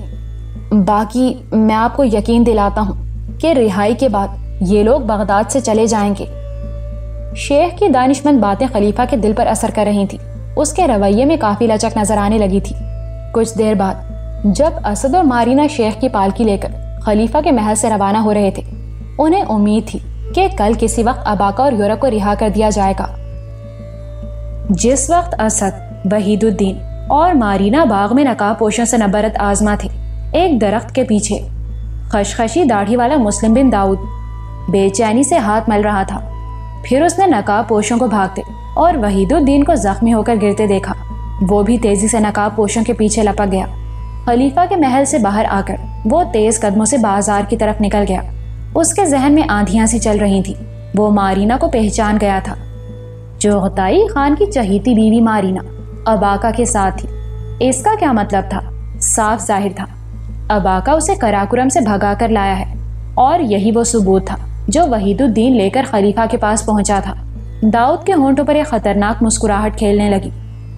باقی میں آپ کو یقین دلاتا ہوں کہ رہائی کے بعد یہ لوگ بغداد سے چلے جائیں گے۔ شیخ کی دانشمند باتیں خلیفہ کے دل پر اثر کر رہی تھیں۔ اس کے رویے میں کافی لچک نظر آنے لگی تھی۔ کچھ دیر بعد جب اسد اور مارینہ شیخ کی پالکی لے کر خلیفہ کے محل سے روانہ ہو رہے تھے، انہیں امید تھی کہ کل کسی وقت اباکا اور یورک کو رہا کر دیا جائے گا۔ جس وقت اسد، وحید الدین اور مارینہ باغ میں نقاب پوشوں سے نبرت آزما تھے، ایک درخت کے پیچھے خشخشی داڑھی والا مسلم بن داؤد بے چینی سے ہاتھ مل رہا تھا۔ پھر اس نے نقاب پوشوں کو بھاگتے اور وحید الدین کو زخمی ہو کر گرتے دیکھا۔ وہ بھی تیزی سے نقاب پوشوں کے پیچھے لپک گیا۔ خلیفہ کے محل سے باہر آ کر وہ تیز قدموں سے بازار کی طرف نکل گیا۔ اس کے ذہن میں آندھیاں سی چل رہی تھی۔ وہ مارینہ کو پہچان گیا تھا۔ چغتائی خان کی چہیتی بیوی مارینہ اباکا کے ساتھ تھی۔ اس کا کیا مطلب تھا؟ صاف ظاہر تھا اباکا اسے کراکرم سے بھگا کر لایا ہے، اور یہی وہ ثبوت تھا جو وحید الدین لے کر خلیفہ کے پاس پہنچا تھا۔ داؤد کے ہونٹوں پر ایک خطرناک مسکراہٹ کھیلنے لگی۔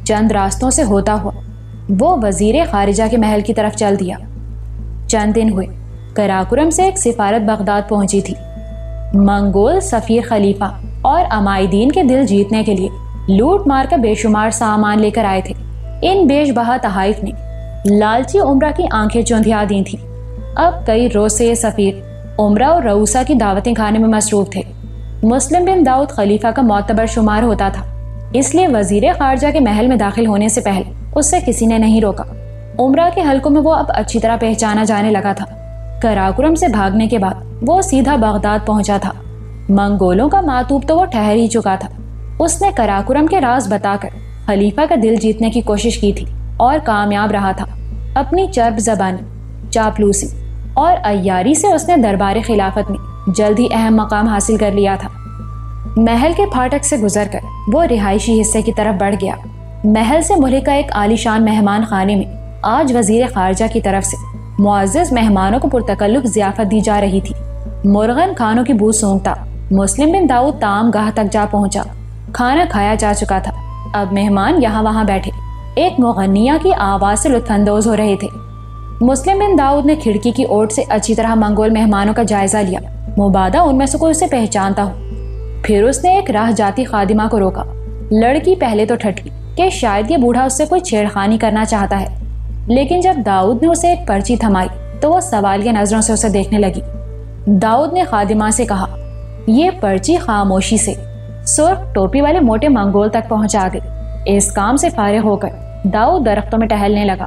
چند راستوں سے ہوتا ہوا وہ وزیر خارجہ کے محل کی طرف چل دیا۔ چند دن ہوئے کراکرم سے ایک سفارت بغداد پہنچی تھی۔ منگول سفیر خلیفہ اور عمائدین کے دل جیتنے کے لیے لوٹ مار کا بے شمار سامان لے کر آئے تھے۔ ان بیش بہا تحائف نے لالچی عمرہ کی آنکھیں چوندھیا دی تھیں۔ اب کئی روز سے یہ سفیر عمرہ اور رؤوسا کی دعوتیں کھانے میں مصروف تھے۔ مسلم بن داؤد خلیفہ کا معتبر شمار ہوتا تھا، اس لیے وزیر خارجہ کے محل میں داخل ہونے سے پہلے اس سے کسی نے نہیں روکا۔ عمرہ کے حلقوں میں وہ اب اچھی طرح پہچانا جانے لگا تھا۔ کراکرم سے بھاگنے کے بعد وہ سیدھا بغداد پہنچا تھا۔ منگولوں کا معتوب تو وہ ٹھہر ہی چکا تھا۔ اس نے کراکرم کے راز بتا کر خلیفہ کا دل جیتنے کی کوشش کی تھی اور کامیاب رہا تھا۔ اپنی چرب زبانی، چاپلوسی اور عیاری سے اس نے دربار خلافت میں جلد ہی اہم مقام حاصل کر لیا تھا۔ محل کے پھاٹک سے گزر کر وہ رہائشی حصے کی طرف بڑھ گیا۔ محل سے ملکہ ایک عالیشان مہمان خانے میں آج وزیر خارجہ کی طرف سے معزز مہمانوں کو پرتکلف ضیافت دی جا رہی تھی۔ مرغن کھانوں کی بو سونگتا مسلم بن داؤد طعام گاہ تک جا پہنچا۔ کھانا کھایا جا چکا تھا۔ اب مہمان یہاں وہاں بیٹھے ایک مغنیہ کی آواز سے لطف اندوز ہو رہے تھے۔ مسلم بن داؤد نے کھڑکی کی اوٹ سے اچھی طرح منگول مہمانوں کا جائزہ لیا۔ مبادہ ان میں سے کوئی اسے پہچانتا ہو۔ پھر اس نے ایک راہ جاتی خادمہ کو روکا۔ لڑکی پہلے تو ٹھٹکی کہ شاید یہ بوڑھا اس سے کوئی چھیڑخانی کرنا چاہتا ہے، لیکن جب داؤد نے اسے ایک پرچی تھمائی تو وہ سوالیہ نظروں سے اسے دیکھنے لگی۔ داؤد نے خادمہ سے کہا، یہ پرچی خاموشی سے سرخ ٹوپی والے موٹے منگول تک پہنچا دے۔ اس کام سے فارغ ہو کر داؤد درختوں میں ٹہلنے لگا۔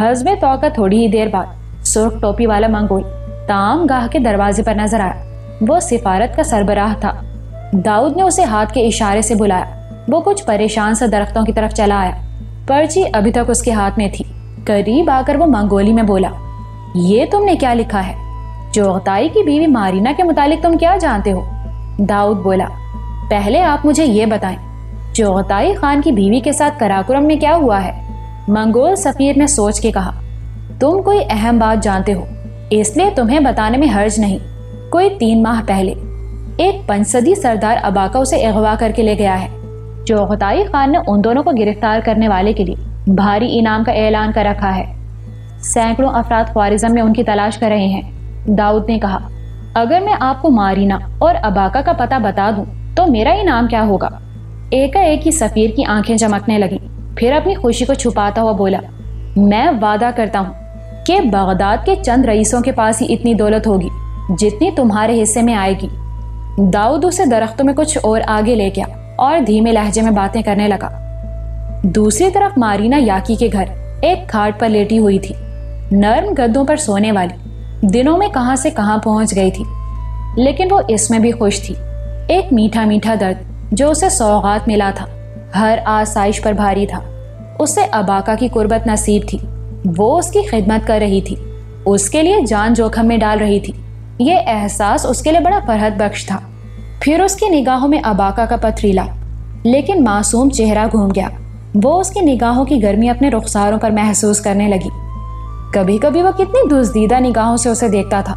حسب توقع تھوڑی ہی دیر بعد سرخ ٹوپی والا منگول طعام گاہ کے دروازے پر نظر آیا۔ وہ سفارت کا سربراہ تھا۔ داؤد نے اسے ہاتھ کے اشارے سے بلایا۔ وہ کچھ پریشان سا درختوں کی طرف چلا آیا۔ پرچی ابھی تک اس کے ہاتھ میں تھی۔ قریب آ کر وہ منگولی میں بولا، یہ تم نے کیا لکھا ہے؟ چغتائی کی بیوی مارینہ کے متعلق تم کیا جانتے ہو؟ داؤد بولا، پہلے آپ مجھے یہ بتائیں، چغتائی خان کی بیوی کے ساتھ قراقرم میں کیا ہوا ہے؟ منگول سفیر نے سوچ کے کہا، تم کوئی اہم بات جانتے ہو، اس لیے تمہیں بتانے میں حرج نہیں۔ کوئی 3 ماہ پہلے ایک 5 صدی سردار اباکا اسے اغوا کر کے لے گیا ہے۔ چغتائی خان نے ان دونوں کو گرفتار کرنے والے کے لیے بھاری انعام کا اعلان کر رکھا ہے۔ سینکڑوں افراد خوارزم میں ان کی تلاش کر رہے ہیں۔ داؤد نے کہا، اگر میں آپ کو مارینہ اور اباکا کا پتہ بتا دوں تو میرا انعام کیا ہوگا؟ ایک ہی سفیر کی آنکھیں چمکنے لگیں، پھر اپنی خوشی کو چھپاتا ہوا بولا، میں وعدہ کرتا ہوں کہ بغداد کے چند رئیسوں کے پاس ہی اتنی دولت ہوگی جتنی تمہارے حصے میں آئے گی۔ داؤد اسے درختوں میں کچھ اور آگے لے گیا اور دھیمے لہجے میں باتیں کرنے لگا۔ دوسری طرف مارینہ یاکی کے گھر ایک کھاٹ پر لیٹی ہوئی تھی، نرم گدوں پر سونے والی، دنوں میں کہاں سے کہاں پہنچ گئی تھی، لیکن وہ اس میں بھی خوش تھی۔ ایک میٹھا میٹھا درد جو اسے سوغات ملا تھا ہر آسائش پر بھاری تھا۔ اسے اباکا کی قربت نصیب تھی، وہ اس کی خدمت کر رہی تھی، اس کے لیے جان جوکھم میں ڈال رہی تھی۔ یہ احساس اس کے لیے بڑا فرحت بخش تھا۔ پھر اس کی نگاہوں میں اباکا کا پتھریلا لیکن معصوم چہرہ گھوم گیا۔ وہ اس کی نگاہوں کی گرمی اپنے رخساروں پر محسوس کرنے لگی۔ کبھی کبھی وہ کتنی دزدیدہ نگاہوں سے اسے دیکھتا تھا۔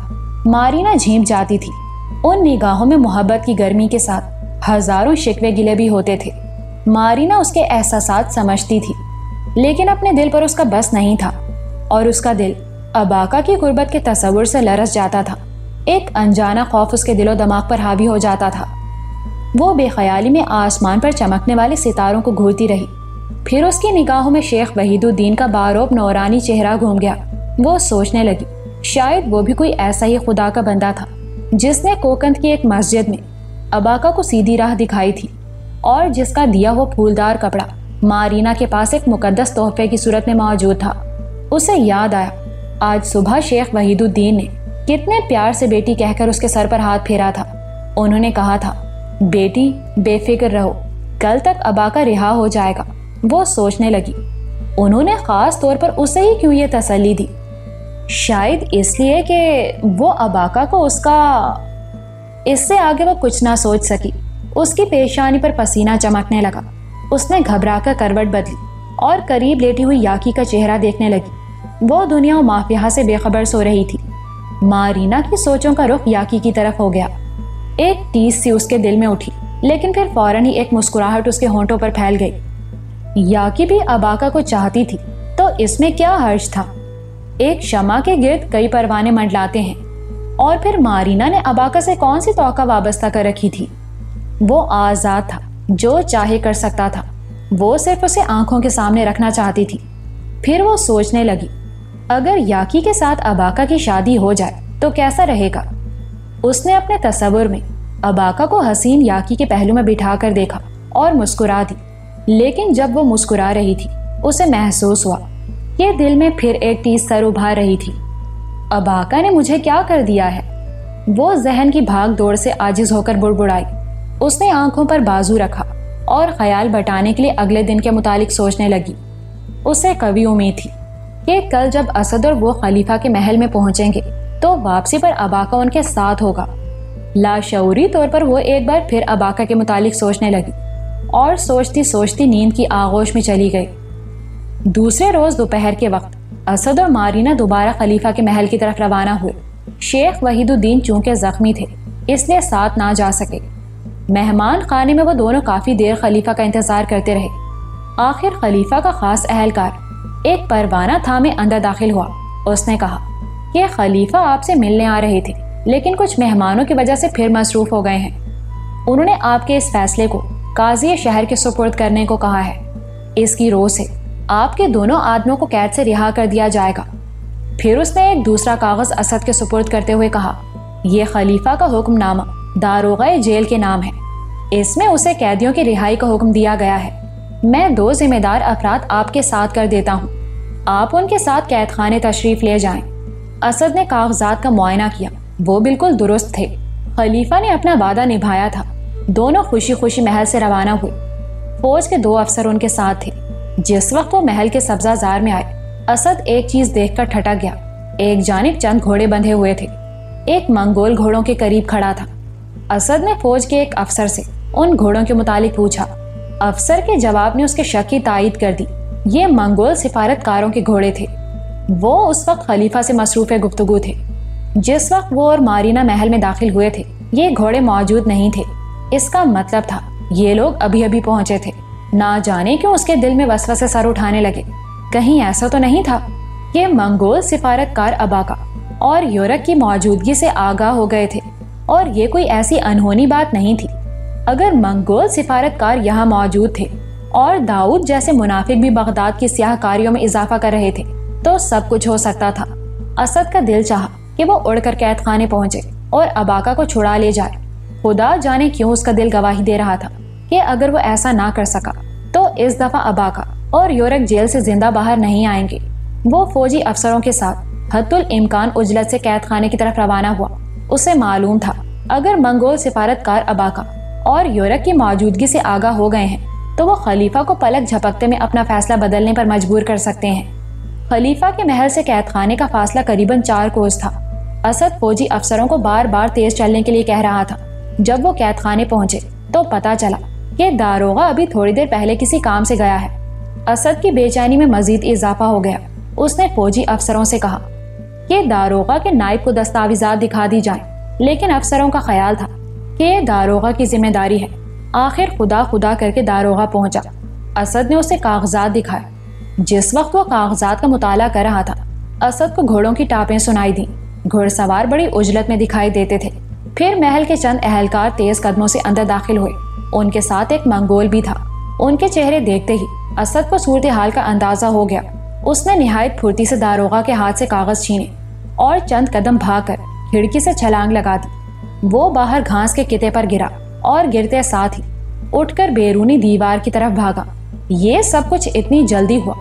مارینہ جھیمپ جاتی تھی، ان نگاہوں میں محبت کی گرمی کے ساتھ ہزاروں شکوے گلے بھی ہوتے تھے۔ مارینہ اس کے احساسات سمجھتی تھی، لیکن اپنے دل پر اس کا بس نہیں تھا، اور اس کا دل اباکا کی غربت کے تصور سے لرز جاتا تھا۔ ایک انجانا خوف اس کے دل و دماغ پر حاوی ہو جاتا تھا۔ وہ بے خیالی میں آسمان پر چمکنے والے ستاروں کو گھورتی رہی۔ پھر اس کی نگاہوں میں شیخ وحید الدین کا باروب نورانی چہرہ گھوم گیا۔ وہ سوچنے لگی، شاید وہ بھی کوئی ایسا ہی خدا کا بندہ تھا جس نے کوکند کی ایک مسجد میں اباکا کو سیدھی راہ دکھائی تھی، اور جس کا دیا ہوا پھولدار کپڑا مارینہ کے پاس ایک مقدس تحفے کی صورت میں موجود تھا۔ اسے یاد آیا، آج صبح شیخ وحید الدین نے کتنے پیار سے بیٹی کہہ کر اس کے سر پر ہاتھ پھیرا تھا۔ انہوں نے کہا تھا، بیٹی بے فکر رہو، کل تک اباکا رہا ہو جائے گا۔ وہ سوچنے لگی، انہوں نے خاص طور پر اسے ہی کیوں یہ تسلی دی؟ شاید اس لیے کہ وہ اباکا کو اس سے آگے وہ کچھ نہ سوچ سکی۔ اس کی پیشانی پر پسینہ چمکنے لگا۔ اس نے گھبرا کر کروٹ بدلی اور قریب لیٹی ہوئی یاکی کا چہرہ دیکھنے لگی۔ وہ دنیا و مافیہا سے بے خبر سو رہی تھی۔ مارینہ کی سوچوں کا رخ یاکی کی طرف ہو گیا۔ ایک ٹیس سی اس کے دل میں اٹھی، لیکن پھر فوراً ہی ایک مسکراہٹ اس کے ہونٹوں پر پھیل گئی۔ یاکی بھی اباکا کو چاہتی تھی تو اس میں کیا حرج تھا؟ ایک شمع کے گرد کئی پروانے منڈلاتے ہیں، اور پھر مارینہ نے اباکا سے کون سی توقع وابستہ کر رکھی تھی؟ وہ آزاد تھا، جو چاہے کر سکتا تھا۔ وہ صرف اسے آنکھوں کے سامنے رکھنا چاہتی تھی۔ پھر وہ سوچنے لگی، اگر یاکی کے ساتھ اباکا کی شادی ہو جائے تو کیسا رہے گا؟ اس نے اپنے تصور میں اباکا کو حسین یاکی کے پہلو میں بٹھا کر دیکھا اور مسکرا دی، لیکن جب وہ مسکرا رہی تھی اسے محسوس ہوا کہ دل میں پھر ایک ٹیس سر ابھار رہی تھی۔ اباکا نے مجھے کیا کر دیا ہے؟ وہ ذہن کی بھاگ دوڑ سے عاجز ہو کر بڑبڑائی۔ اس نے آنکھوں پر بازو رکھا اور خیال بٹانے کے لیے اگلے دن کے متعلق سوچنے لگی۔ اسے قوی امید تھی کہ کل جب اسد اور وہ خلیفہ کے محل میں پہنچیں گے تو واپسی پر اباکا ان کے ساتھ ہوگا۔ لاشعوری طور پر وہ ایک بار پھر اباکا کے متعلق سوچنے لگی اور سوچتی سوچتی نیند کی آغوش میں چلی گئی۔ دوسرے روز دوپہر کے وقت اسد اور مارینہ دوبارہ خلیفہ کے محل کی طرف روانہ ہوئے۔ شیخ وحید الدین چونکہ زخمی تھے اس لیے ساتھ نہ جا سکے۔ مہمان خانے میں وہ دونوں کافی دیر خلیفہ کا انتظار کرتے رہے۔ آخر خلیفہ کا خاص اہلکار ایک پروانہ تھامے اندر داخل ہوا۔ اس نے کہا کہ خلیفہ آپ سے ملنے آ رہے تھے، لیکن کچھ مہمانوں کی وجہ سے پھر مصروف ہو گئے ہیں۔ انہوں نے آپ کے اس فیصلے کو قاضی شہر کے سپرد کرنے کو کہا ہے۔ اس کی روح سے آپ کے دونوں آدمیوں کو قید سے رہا کر دیا جائے گا۔ پھر اس نے ایک دوسرا کاغذ اسد کے سپرد کرتے ہوئے کہا، یہ خلیفہ کا حکم نامہ داروغہ جیل کے نام ہے۔ اس میں اسے قیدیوں کی رہائی کا حکم دیا گیا ہے۔ میں 2 ذمہ دار افراد آپ کے ساتھ کر دیتا ہوں، آپ ان کے ساتھ قید خانے تشریف لے جائیں۔ اسد نے کاغذات کا معائنہ کیا، وہ بالکل درست تھے۔ خلیفہ نے اپنا وعدہ نبھایا تھا۔ دونوں خوشی خوشی محل سے روانہ ہوئے۔ فوج کے 2 افسر ان کے ساتھ تھے۔ جس وقت وہ محل کے سبزہ زار میں آئے، اسد ایک چیز دیکھ کر ٹھٹک گیا۔ ایک جانب چند گھوڑے بندھے ہوئے تھے، ایک منگول گھوڑوں کے قریب کھڑا تھا۔ اسد نے فوج کے ایک افسر سے ان گھوڑوں کے متعلق پوچھا۔ افسر کے جواب نے اس کے شک کی تائید کر دی۔ یہ منگول سفارتکاروں کے گھوڑے تھے۔ وہ اس وقت خلیفہ سے مصروف گفتگو تھے۔ جس وقت وہ اور مارینا محل میں داخل ہوئے تھے یہ گھوڑے موجود نہیں تھے۔ اس کا مطلب تھا یہ لوگ ابھی ابھی پہنچے تھے۔ نہ جانے کیوں اس کے دل میں وسوسے سر اٹھانے لگے، کہیں ایسا تو نہیں تھا یہ منگول سفارتکار اباکا اور یورک کی موجودگی سے آگاہ ہو گئے تھے، اور یہ کوئی ایسی انہونی بات نہیں تھی۔ اگر منگول سفارتکار یہاں موجود تھے اور داؤد جیسے منافق بھی بغداد کی سیاہ کاریوں میں اضافہ کر رہے تھے تو سب کچھ ہو سکتا تھا۔ اسد کا دل چاہا کہ وہ اڑ کر قید خانے پہنچے اور اباکا کو چھڑا لے جائے۔ خدا جانے کیوں اس کا دل گواہی دے رہا تھا کہ اگر وہ ایسا نہ کر سکا تو اس دفعہ اباکا اور یورک جیل سے زندہ باہر نہیں آئیں گے۔ وہ فوجی افسروں کے ساتھ حتی الامکان عجلت سے قید خانے کی طرف روانہ ہوا۔ اسے معلوم تھا اگر منگول سفارتکار اباکا اور یورک کی موجودگی سے آگاہ ہو گئے ہیں تو وہ خلیفہ کو پلک جھپکتے میں اپنا فیصلہ بدلنے پر مجبور کر سکتے ہیں۔ خلیفہ کے محل سے قید خانے کا فاصلہ قریباً 4 کوس تھا۔ اسد فوجی افسروں کو بار بار تیز چلنے کے لیے کہہ رہا تھا۔ جب وہ قید خانے پہنچے تو پتا چلا کہ داروغہ ابھی تھوڑی دیر پہلے کسی کام سے گیا ہے۔ اسد کی بے چینی میں مزید اضافہ ہو گیا۔ اس نے فوجی افسروں سے کہا کہ داروغہ کے نائب کو دستاویزات دکھا دی جائیں، لیکن افسروں کا خیال تھا کہ یہ داروغہ کی ذمہ داری ہے۔ آخر خدا کر کے داروغہ پہنچا۔ اسد نے اسے کاغذات دکھائے۔ جس وقت وہ کاغذات کا مطالعہ کر رہا تھا اسد کو گھوڑوں کی ٹاپیں سنائی دیں۔ گھڑ سوار بڑی عجلت میں دکھائی دیتے تھے۔ پھر محل کے چند اہلکار تیز قدموں سے اندر داخل ہوئے۔ ان کے ساتھ ایک منگول بھی تھا۔ ان کے چہرے دیکھتے ہی اسد کو صورتحال کا اندازہ ہو گیا۔ اس نے نہایت پھرتی سے داروغہ کے ہاتھ سے کاغذ چھینے اور چند قدم بھاگ کر کھڑکی سے چھلانگ لگا دی۔ وہ باہر گھاس کے کتے پر گرا اور گرتے ساتھ ہی اٹھ کر بیرونی دیوار کی طرف بھاگا۔ یہ سب کچھ اتنی جلدی ہوا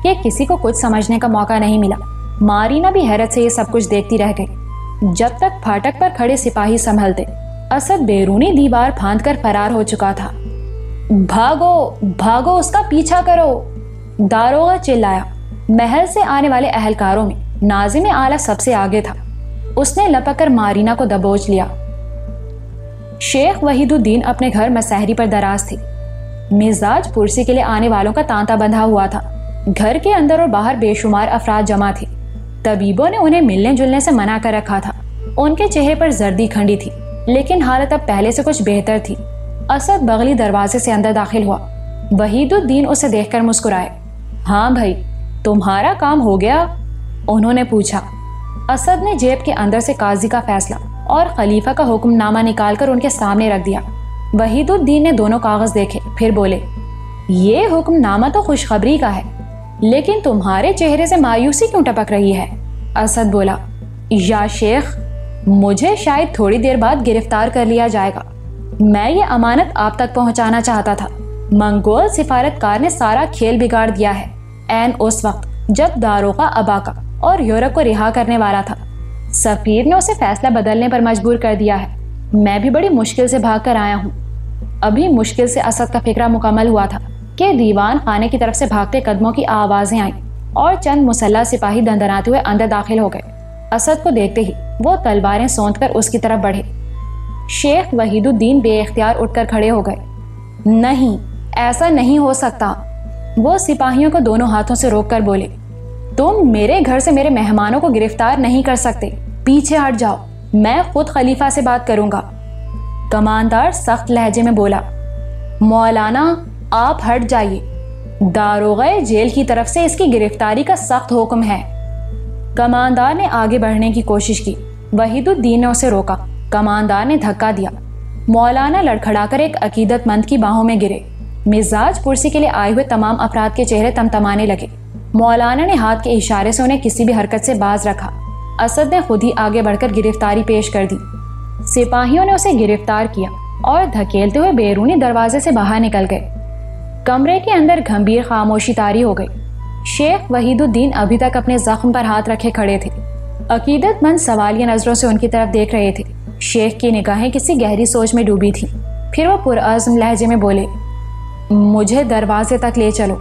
کہ کسی کو کچھ سمجھنے کا موقع نہیں ملا۔ مارینا بھی حیرت سے یہ سب کچھ دیکھتی رہ گئی۔ جب تک پھاٹک پر کھڑے سپاہی سنبھلتے اسد بیرونی دیوار پھاند کر فرار ہو چکا تھا۔ بھاگو بھاگو، اس کا پیچھا کرو، داروغہ چلایا۔ محل سے آنے والے اہلکاروں میں ناظم اعلیٰ سب سے آگے تھا۔ اس نے لپک کر مارینا کو دبوچ لیا۔ شیخ وحید الدین اپنے گھر مسحری پر دراز تھے۔ مزاج پرسی کے لیے آنے والوں کا تانتا بندھا ہوا تھا۔ گھر کے اندر اور باہر بے شمار افراد جمع تھے۔ طبیبوں نے انہیں ملنے جلنے سے منع کر رکھا تھا۔ ان کے چہرے پر زردی کھنڈی تھی، لیکن حالت اب پہلے سے کچھ بہتر تھی۔ اسد بغلی دروازے سے اندر داخل ہوا۔ وحید الدین اسے دیکھ کر مسکرائے۔ ہاں بھائی، تمہارا کام ہو گیا؟ انہوں نے پوچھا۔ اسد نے جیب کے اندر سے قاضی کا فیصلہ اور خلیفہ کا حکم نامہ نکال کر ان کے سامنے رکھ دیا۔ وحید الدین نے دونوں کاغذ دیکھے، پھر بولے، یہ حکم نامہ تو خوشخبری کا ہے، لیکن تمہارے چہرے سے مایوسی کیوں ٹپک رہی ہے؟ اسد بولا، یا شیخ، مجھے شاید تھوڑی دیر بعد گرفتار کر لیا جائے گا۔ میں یہ امانت آپ تک پہنچانا چاہتا تھا۔ منگول سفارتکار نے سارا کھیل بگاڑ دیا ہے۔ عین اس وقت جب داروغہ اباکا اور یورک کو رہا کرنے والا تھا، سفیر نے اسے فیصلہ بدلنے پر مجبور کر دیا ہے۔ میں بھی بڑی مشکل سے بھاگ کر آیا ہوں۔ ابھی مشکل سے اسد کا فکرہ مکمل ہوا تھا کہ دیوان خانے کی طرف سے بھاگتے قدموں کی آوازیں آئیں اور چند مسلح سپاہی دندناتے ہوئے اندر داخل ہو گئے۔ اسد کو دیکھتے ہی وہ تلواریں سونت کر اس کی طرف بڑھے۔ شیخ وحید الدین بے اختیار اٹھ کر کھڑے ہو گئے۔ نہیں، ایسا نہیں ہو سکتا۔ وہ سپاہیوں کو دونوں ہاتھوں سے روک کر بولے، تم میرے گھر سے میرے مہمانوں کو گرفتار نہیں کر سکتے، پیچھے ہٹ جاؤ، میں خود خلیفہ سے بات کروں گا۔ کماندار سخت لہجے میں بولا، مولانا آپ ہٹ جائیے، داروغہ جیل کی طرف سے اس کی گرفتاری کا سخت حکم ہے۔ کماندار نے آگے بڑھنے کی کوشش کی۔ وحید الدین نے اسے روکا۔ کماندار نے دھکا دیا۔ مولانا لڑکھڑا کر ایک عقیدت مند کی باہوں میں گرے۔ مزاج پرسی کے لیے آئے ہوئے تمام افراد کے چہرے تمتمانے لگے۔ مولانا نے ہاتھ کے اشارے سے انہیں کسی بھی حرکت سے باز رکھا۔ اسد نے خود ہی آگے بڑھ کر گرفتاری پیش کر دی۔ سپاہیوں نے اسے گرفتار کیا اور دھکیلتے ہوئے بیرونی دروازے سے باہر نکل گئے۔ کمرے کے اندر گھمبیر خاموشی طاری ہو گئی۔ شیخ وحید الدین ابھی تک اپنے زخم پر ہاتھ رکھے کھڑے تھے۔ عقیدت مند سوالیہ نظروں سے ان کی طرف دیکھ رہے تھے۔ شیخ کی نگاہیں کسی گہری سوچ میں ڈوبی تھیں۔ پھر وہ پرعزم لہجے میں بولے، مجھے دروازے تک لے چلو۔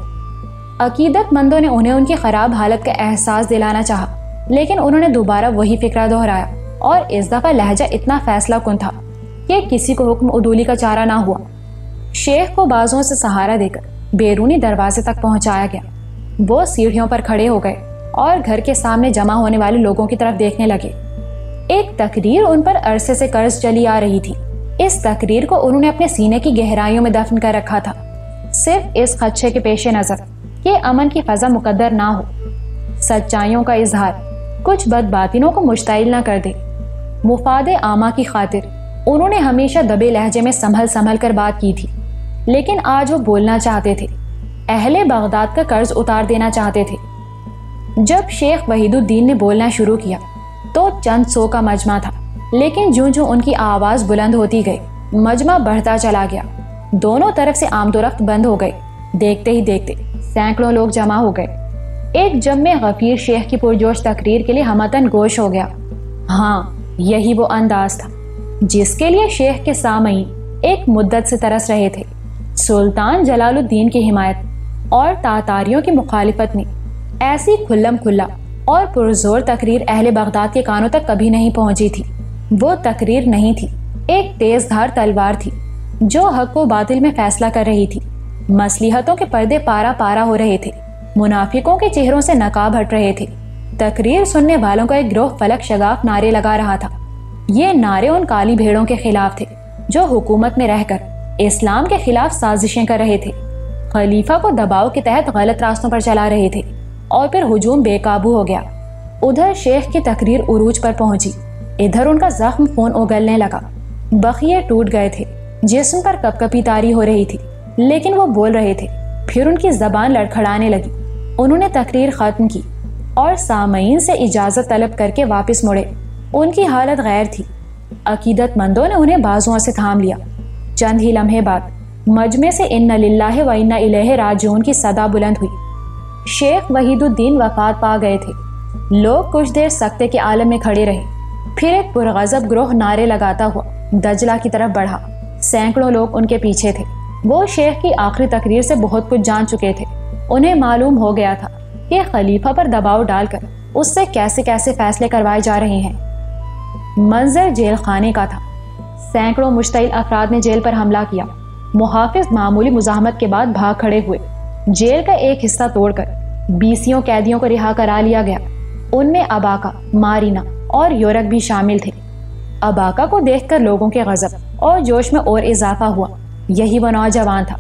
عقیدت مندوں نے انہیں ان کی خراب حالت کا احساس دلانا چاہا، لیکن انہوں نے دوبارہ وہی فکرہ دہرایا۔ اور اس دفعہ لہجہ اتنا فیصلہ کن تھا کہ کسی کو حکم عدولی کا چارہ نہ ہوا۔ شیخ کو بازوں سے سہارا دے کر بیرونی دروازے تک پہنچایا گیا۔ وہ سیڑھیوں پر کھڑے ہو گئے اور گھر کے سامنے جمع ہونے والے لوگوں کی طرف دیکھنے لگے۔ ایک تقریر ان پر عرصے سے قرض چلی آ رہی تھی۔ اس تقریر کو انہوں نے اپنے سینے کی گہرائیوں میں دفن کر رکھا تھا، صرف اس خدشے کے پیش نظر کہ امن کی فضا مقدر نہ ہو، سچائیوں کا اظہار کچھ بد باطنوں کو مشتعل نہ کر دے۔ مفاد عامہ کی خاطر انہوں نے ہمیشہ دبے لہجے میں سنبھل کر بات کی تھی، لیکن آج وہ بولنا چاہتے تھے، اہل بغداد کا قرض اتار دینا چاہتے تھے۔ جب شیخ وحید الدین نے بولنا شروع کیا تو چند سو کا مجمع تھا، لیکن جوں ان کی آواز بلند ہوتی گئی مجمع بڑھتا چلا گیا۔ دونوں طرف سے آمد و رفت بند ہو گئے۔ دیکھتے ہی دیکھتے سینکڑوں لوگ جمع ہو گئے۔ ایک جمع غفیر شیخ کی پرجوش تقریر کے لیے ہمتن گوش ہو گیا۔ ہاں، یہی وہ انداز تھا جس کے لیے شیخ کے سامعین ایک مدت سے ترس رہے تھے۔ سلطان جلال الدین کی حمایت اور تاتاریوں کی مخالفت میں ایسی کھلم کھلا اور پرزور تقریر اہل بغداد کے کانوں تک کبھی نہیں پہنچی تھی۔ وہ تقریر نہیں تھی، ایک تیز دھار تلوار تھی جو حق و باطل میں فیصلہ کر رہی تھی۔ مصلحتوں کے پردے پارا پارا ہو رہے تھے، منافقوں کے چہروں سے نقاب ہٹ رہے تھے۔ تقریر سننے والوں کا ایک گروہ فلک شگاف نعرے لگا رہا تھا۔ یہ نعرے ان کالی بھیڑوں کے خلاف تھے جو حکومت میں رہ کر اسلام کے خلاف سازشیں کر رہے تھے، خلیفہ کو دباؤ کے تحت غلط راستوں پر چلا رہے تھے، اور پھر ہجوم بے قابو ہو گیا۔ ادھر شیخ کی تقریر عروج پر پہنچی، ادھر ان کا زخم خون اگلنے لگا، بخیے ٹوٹ گئے تھے، جسم پر کپ کپی طاری ہو رہی تھی، لیکن وہ بول رہے تھے۔ پھر ان کی زبان لڑکھڑانے لگی۔ انہوں نے تقریر ختم کی اور سامعین سے اجازت طلب کر کے واپس مڑے۔ ان کی حالت غیر تھی۔ عقیدت مندوں نے انہیں بازوؤں سے تھام لیا۔ چند ہی لمحے بعد مجمع سے ان للہ و انا الیہ راجعون کی صدا بلند ہوئی۔ شیخ وحید الدین وفات پا گئے تھے۔ لوگ کچھ دیر سکتے کے عالم میں کھڑے رہے، پھر ایک پرغضب گروہ نعرے لگاتا ہوا دجلہ کی طرف بڑھا۔ سینکڑوں لوگ ان کے پیچھے تھے۔ وہ شیخ کی آخری تقریر سے بہت کچھ جان چکے تھے۔ انہیں معلوم ہو گیا تھا کہ خلیفہ پر دباؤ ڈال کر اس سے کیسے کیسے فیصلے کروائے جا رہے ہیں۔ منظر جیل خانے کا تھا۔ سینکڑوں مشتعل افراد نے جیل پر حملہ کیا۔ محافظ معمولی مزاحمت کے بعد بھاگ کھڑے ہوئے۔ جیل کا ایک حصہ توڑ کر 20 قیدیوں کو رہا کرا لیا گیا۔ ان میں اباکا، مارینا اور یورک بھی شامل تھے۔ اباکا کو دیکھ کر لوگوں کے غضب اور جوش میں اور اضافہ ہوا۔ یہی وہ نوجوان تھا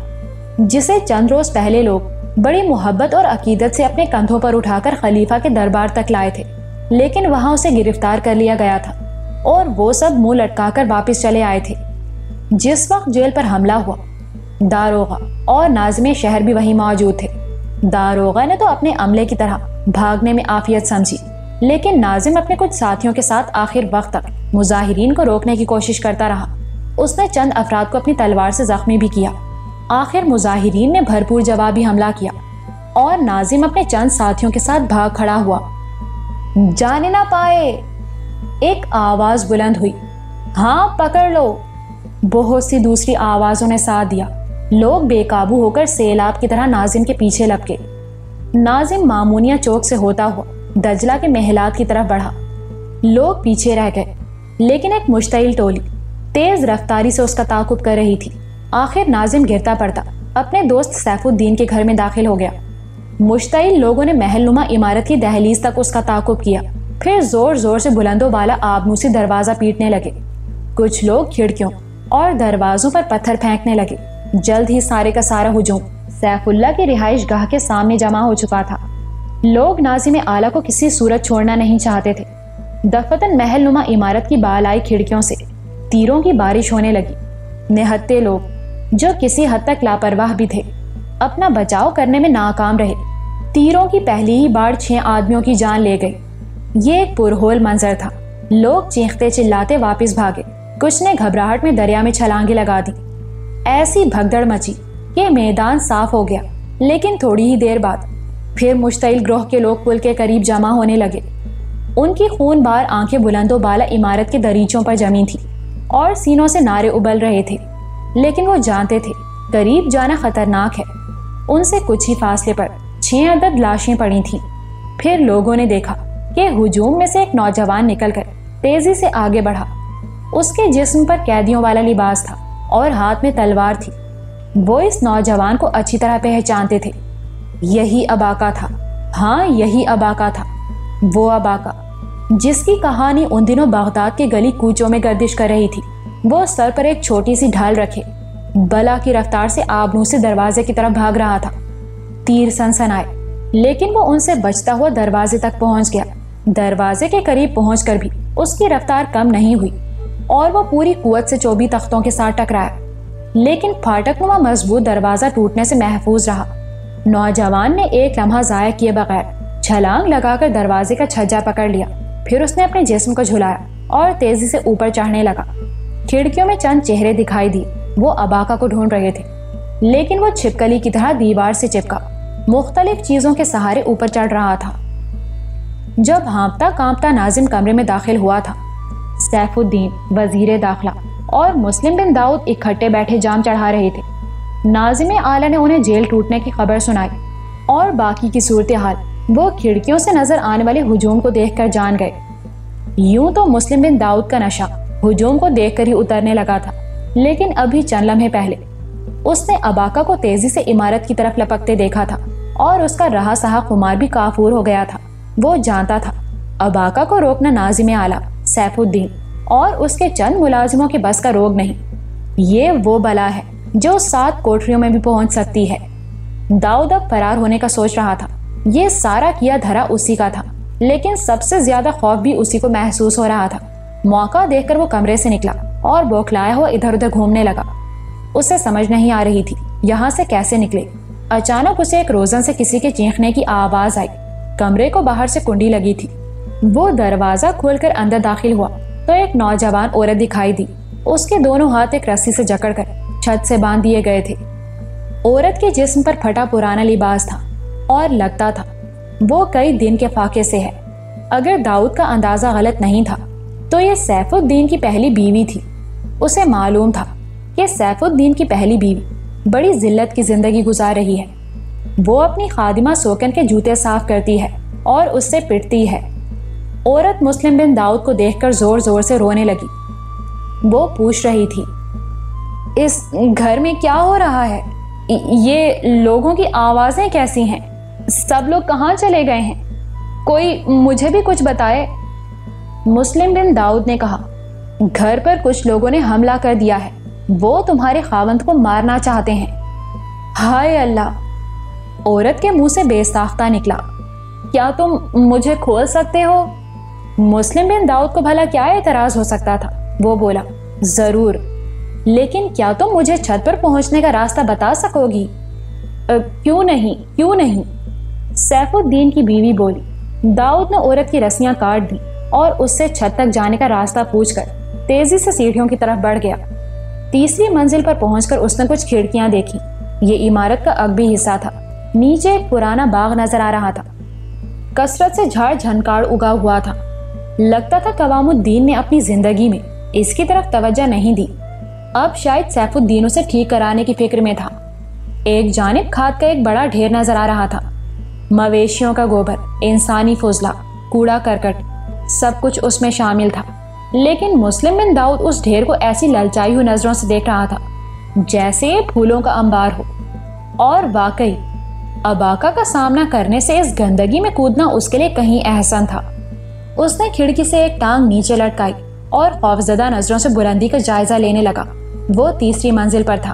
جسے چند روز پہلے لوگ بڑی محبت اور عقیدت سے اپنے کندھوں پر اٹھا کر خلیفہ کے دربار تک لائے تھے، لیکن وہاں اسے گرفتار کر لیا گیا تھا اور وہ سب منہ لٹکا کر واپس چلے آئے تھے۔ جس وقت جیل پر حملہ ہوا، داروغہ اور ناظم شہر بھی وہیں موجود تھے۔ داروغہ نے تو اپنے عملے کی طرح بھاگنے میں عافیت سمجھی، لیکن ناظم اپنے کچھ ساتھیوں کے ساتھ آخر وقت تک مظاہرین کو روکنے کی کوشش کرتا رہا۔ اس نے چند افراد کو اپنی تلوار سے زخمی بھی کیا۔ آخر مظاہرین نے بھرپور جوابی حملہ کیا اور ناظم اپنے چند ساتھیوں کے ساتھ بھاگ کھڑا ہوا۔ جانے نہ پائے، ایک آواز بلند ہوئی۔ ہاں، پکڑ لو، بہت سی دوسری آوازوں نے ساتھ دیا۔ لوگ بے قابو ہو کر سیلاب کی طرح ناظم کے پیچھے لپکے۔ ناظم مامونیا چوک سے ہوتا ہوا دجلہ کے محلات کی طرف بڑھا۔ لوگ پیچھے رہ گئے، لیکن ایک مشتعل ٹولی تیز رفتاری سے اس کا تعاقب کر رہی تھی۔ آخر ناظم گرتا پڑتا اپنے دوست سیف الدین کے گھر میں داخل ہو گیا۔ مشتعل لوگوں نے محل نما عمارت کی دہلیز تک اس کا تعاقب کیا، پھر زور زور سے بلند و بالا آبنوسی دروازہ پیٹنے لگے۔ کچھ لوگ کھڑکیوں اور دروازوں پر پتھر پھینکنے لگے۔ جلد ہی سارے کا سارا ہجوم سیف اللہ کی رہائش گاہ کے سامنے جمع ہو چکا تھا۔ لوگ ناظم اعلیٰ کو کسی صورت چھوڑنا نہیں چاہتے تھے۔ دفتن محل نما عمارت کی بالائی کھڑکیوں سے تیروں کی بارش ہونے لگی۔ نہتے لوگ جو کسی حد تک لاپرواہ بھی تھے اپنا بچاؤ کرنے میں ناکام رہے۔ تیروں کی پہلی ہی باڑ 6 آدمیوں کی جان لے گئی۔ یہ ایک پرہول منظر تھا۔ لوگ چیختے چلاتے واپس بھاگے۔ کچھ نے گھبراہٹ میں دریا میں چھلانگیں لگا دی۔ ایسی بھگدڑ مچی کہ میدان صاف ہو گیا، لیکن تھوڑی ہی دیر بعد پھر مشتعل گروہ کے لوگ پل کے قریب جمع ہونے لگے۔ ان کی خون بار آنکھیں بلند و بالا عمارت کے دریچوں پر جمی تھی اور سینوں سے نعرے ابل رہے تھے، لیکن وہ جانتے تھے قریب جانا خطرناک ہے۔ ان سے کچھ ہی فاصلے پر 6 عدد لاشیں پڑی تھیں۔ پھر لوگوں نے دیکھا کہ ہجوم میں سے ایک نوجوان نکل کر تیزی سے آگے بڑھا۔ اس کے جسم پر قیدیوں والا لباس تھا اور ہاتھ میں تلوار تھی۔ وہ اس نوجوان کو اچھی طرح پہچانتے تھے۔ یہی اباقہ تھا، ہاں یہی اباقہ تھا، وہ اباقہ جس کی کہانی ان دنوں بغداد کے گلی کوچوں میں گردش کر رہی تھی۔ وہ سر پر ایک چھوٹی سی ڈھال رکھے بلا کی رفتار سے آبنوں سے دروازے کی طرف بھاگ رہا تھا۔ تیر سنسنائے، لیکن وہ ان سے بچتا ہوا دروازے تک پہنچ گیا۔ دروازے کے قریب پہنچ کر بھی اس کی رفتار کم نہیں ہوئی اور وہ پوری قوت سے چوبی تختوں کے ساتھ ٹکرایا، لیکن پھاٹک نما مضبوط دروازہ ٹوٹنے سے محفوظ رہا۔ نوجوان نے ایک لمحہ ضائع کیے بغیر چھلانگ لگا کر دروازے کا چھجا پکڑ لیا۔ پھر اس نے اپنے جسم کو جھلایا اور تیزی سے اوپر چڑھنے لگا۔ کھڑکیوں میں چند چہرے دکھائی دی۔ وہ اباقہ کو ڈھونڈ رہے تھے، لیکن وہ چھپکلی کی طرح دیوار سے چپکا مختلف چیزوں کے سہارے اوپر چڑھ رہا تھا۔ جب ہانپتا کانپتا ناظم کمرے میں داخل ہوا تھا، سیف الدین، وزیر داخلہ اور مسلم بن داؤد اکٹھے بیٹھے جام چڑھا رہے تھے۔ ناظم اعلیٰ نے انہیں جیل ٹوٹنے کی خبر سنائی اور باقی کی صورتحال وہ کھڑکیوں سے نظر آنے والے ہجوم کو دیکھ کر جان گئے۔ یوں تو مسلم بن داؤد کا نشہ ہجوم کو دیکھ کر ہی اترنے لگا تھا، لیکن ابھی چند لمحے پہلے اس نے اباقہ کو تیزی سے عمارت کی طرف لپکتے دیکھا تھا اور اس کا رہا سہا خمار بھی کافور ہو گیا تھا۔ وہ جانتا تھا اباقہ کو روکنا ناظم اعلیٰ، سیف الدین اور اس کے چند ملازموں کے بس کا روگ نہیں۔ یہ وہ بلا ہے جو 7 کوٹریوں میں بھی پہنچ سکتی ہے۔ داؤد اب فرار ہونے کا سوچ رہا تھا۔ یہ سارا کیا دھرا اسی کا تھا، لیکن سب سے زیادہ خوف بھی اسی کو محسوس ہو رہا تھا۔ موقع دیکھ کر وہ کمرے سے نکلا اور بوکھلایا ہوا ادھر ادھر گھومنے لگا۔ اسے سمجھ نہیں آ رہی تھی یہاں سے کیسے نکلے۔ اچانک اسے ایک روزن سے کسی کے چیخنے کی آواز آئی۔ کمرے کو باہر سے کنڈی لگی تھی۔ وہ دروازہ کھول کر اندر داخل ہوا تو ایک نوجوان عورت دکھائی دی۔ اس کے دونوں ہاتھ ایک رسی سے جکڑ کر چھت سے باندھ دیے گئے تھے۔ عورت کے جسم پر پھٹا پرانا لباس تھا اور لگتا تھا وہ کئی دن کے فاقے سے ہے۔ اگر داؤد کا اندازہ غلط نہیں تھا تو یہ سیف الدین کی پہلی بیوی تھی۔ اسے معلوم تھا کہ سیف الدین کی پہلی بیوی بڑی ذلت کی زندگی گزار رہی ہے۔ وہ اپنی خادمہ سوکن کے جوتے صاف کرتی ہے اور اس سے پٹتی ہے۔ عورت مسلم بن داؤد کو دیکھ کر زور زور سے رونے لگی۔ وہ پوچھ رہی تھی، اس گھر میں کیا ہو رہا ہے؟ یہ لوگوں کی آوازیں کیسی ہیں؟ سب لوگ کہاں چلے گئے ہیں؟ کوئی مجھے بھی کچھ بتائے۔ مسلم بن داؤد نے کہا، گھر پر کچھ لوگوں نے حملہ کر دیا ہے، وہ تمہارے خاوند کو مارنا چاہتے ہیں۔ ہائے اللہ! عورت کے منہ سے بے ساختہ نکلا، کیا تم مجھے کھول سکتے ہو؟ مسلم بن داؤد کو بھلا کیا اعتراض ہو سکتا تھا؟ وہ بولا، ضرور، لیکن کیا تم مجھے چھت پر پہنچنے کا راستہ بتا سکو گی؟ کیوں نہیں؟ سیف الدین کی بیوی بولی۔ داؤد نے عورت کی رسیاں کاٹ دی اور اس سے چھت تک جانے کا راستہ پوچھ کر تیزی سے سیڑھیوں کی طرف بڑھ گیا۔ تیسری منزل پر پہنچ کر اس نے کچھ کھڑکیاں دیکھی۔ یہ عمارت کا عقبی حصہ تھا۔ نیچے ایک پرانا باغ نظر آ رہا تھا۔ کثرت سے جھاڑ جھنکاڑ اگا ہوا تھا۔ لگتا تھا قوام الدین نے اپنی زندگی میں اس کی طرف توجہ نہیں دی۔ اب شاید سیف الدین اسے ٹھیک کرانے کی فکر میں تھا۔ ایک جانب کھاد کا ایک بڑا ڈھیر نظر آ رہا تھا۔ مویشیوں کا گوبر، انسانی فضلہ، کوڑا کرکٹ، سب کچھ اس میں شامل تھا۔ لیکن مسلم بن داؤد اس ڈھیر کو ایسی للچائی ہوئی نظروں سے دیکھ رہا تھا جیسے پھولوں کا انبار ہو۔ اور واقعی اباقہ کا سامنا کرنے سے اس گندگی میں کودنا اس کے لیے کہیں احسن تھا۔ اس نے کھڑکی سے ایک ٹانگ نیچے لٹکائی اور خوفزدہ نظروں سے بلندی کا جائزہ لینے لگا۔ وہ تیسری منزل پر تھا۔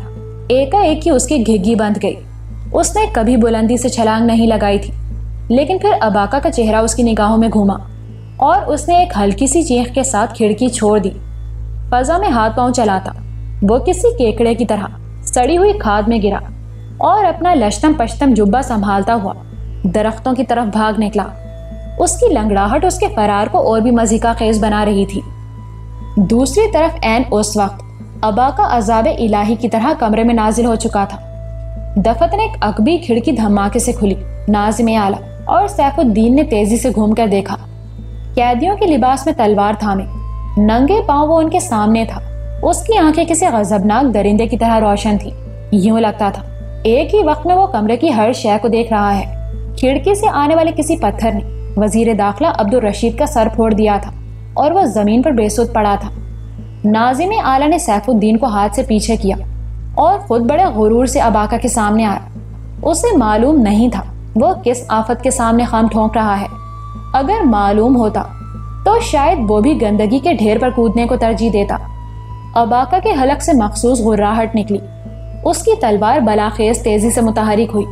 ایک اس کی گھگی بند گئی۔ اس نے کبھی بلندی سے چھلانگ نہیں لگائی تھی، لیکن پھر اباقہ کا چہرہ اس کی نگاہوں میں گھوما اور اس نے ایک ہلکی سی چیخ کے ساتھ کھڑکی چھوڑ دی۔ فضا میں ہاتھ پاؤں چلاتا وہ کسی کیکڑے کی طرح سڑی ہوئی کھاد میں گرا اور اپنا لشتم پشتم جبہ سنبھالتا ہوا درختوں کی طرف بھاگ نکلا۔ اس کی لنگڑاہٹ اس کے فرار کو اور بھی مضحکہ خیز بنا رہی تھی۔ دوسری طرف عین اس وقت اباقہ عذاب الہی کی طرح کمرے میں نازل ہو چکا تھا۔ دفتن ایک عقبی کھڑکی دھماکے سے کھلی۔ ناظم اعلیٰ اور سیف الدین نے تیزی سے گھوم کر دیکھا۔ قیدیوں کے لباس میں تلوار تھامے ننگے پاؤں وہ ان کے سامنے تھا۔ اس کی آنکھیں کسی غضبناک درندے کی طرح روشن تھی۔ یوں لگتا تھا ایک ہی وقت میں وہ کمرے کی ہر شے کو دیکھ رہا ہے۔ کھڑکی سے آنے والے کسی پتھر نے وزیر داخلہ عبدالرشید کا سر پھوڑ دیا تھا۔ اور وہ زمین پر بے سود پڑا تھا۔ ناظم اعلیٰ نے سیف الدین کو ہاتھ سے پیچھے کیا اور خود بڑے غرور سے اباکا کے سامنے آیا۔ اسے معلوم نہیں تھا وہ کس آفت کے سامنے خم ٹھونک رہا ہے۔ اگر معلوم ہوتا تو شاید وہ بھی گندگی کے ڈھیر پر کودنے کو ترجیح دیتا۔ اباکا کے حلق سے مخصوص غراہٹ نکلی۔ اس کی تلوار بلاخیز تیزی سے متحرک ہوئی۔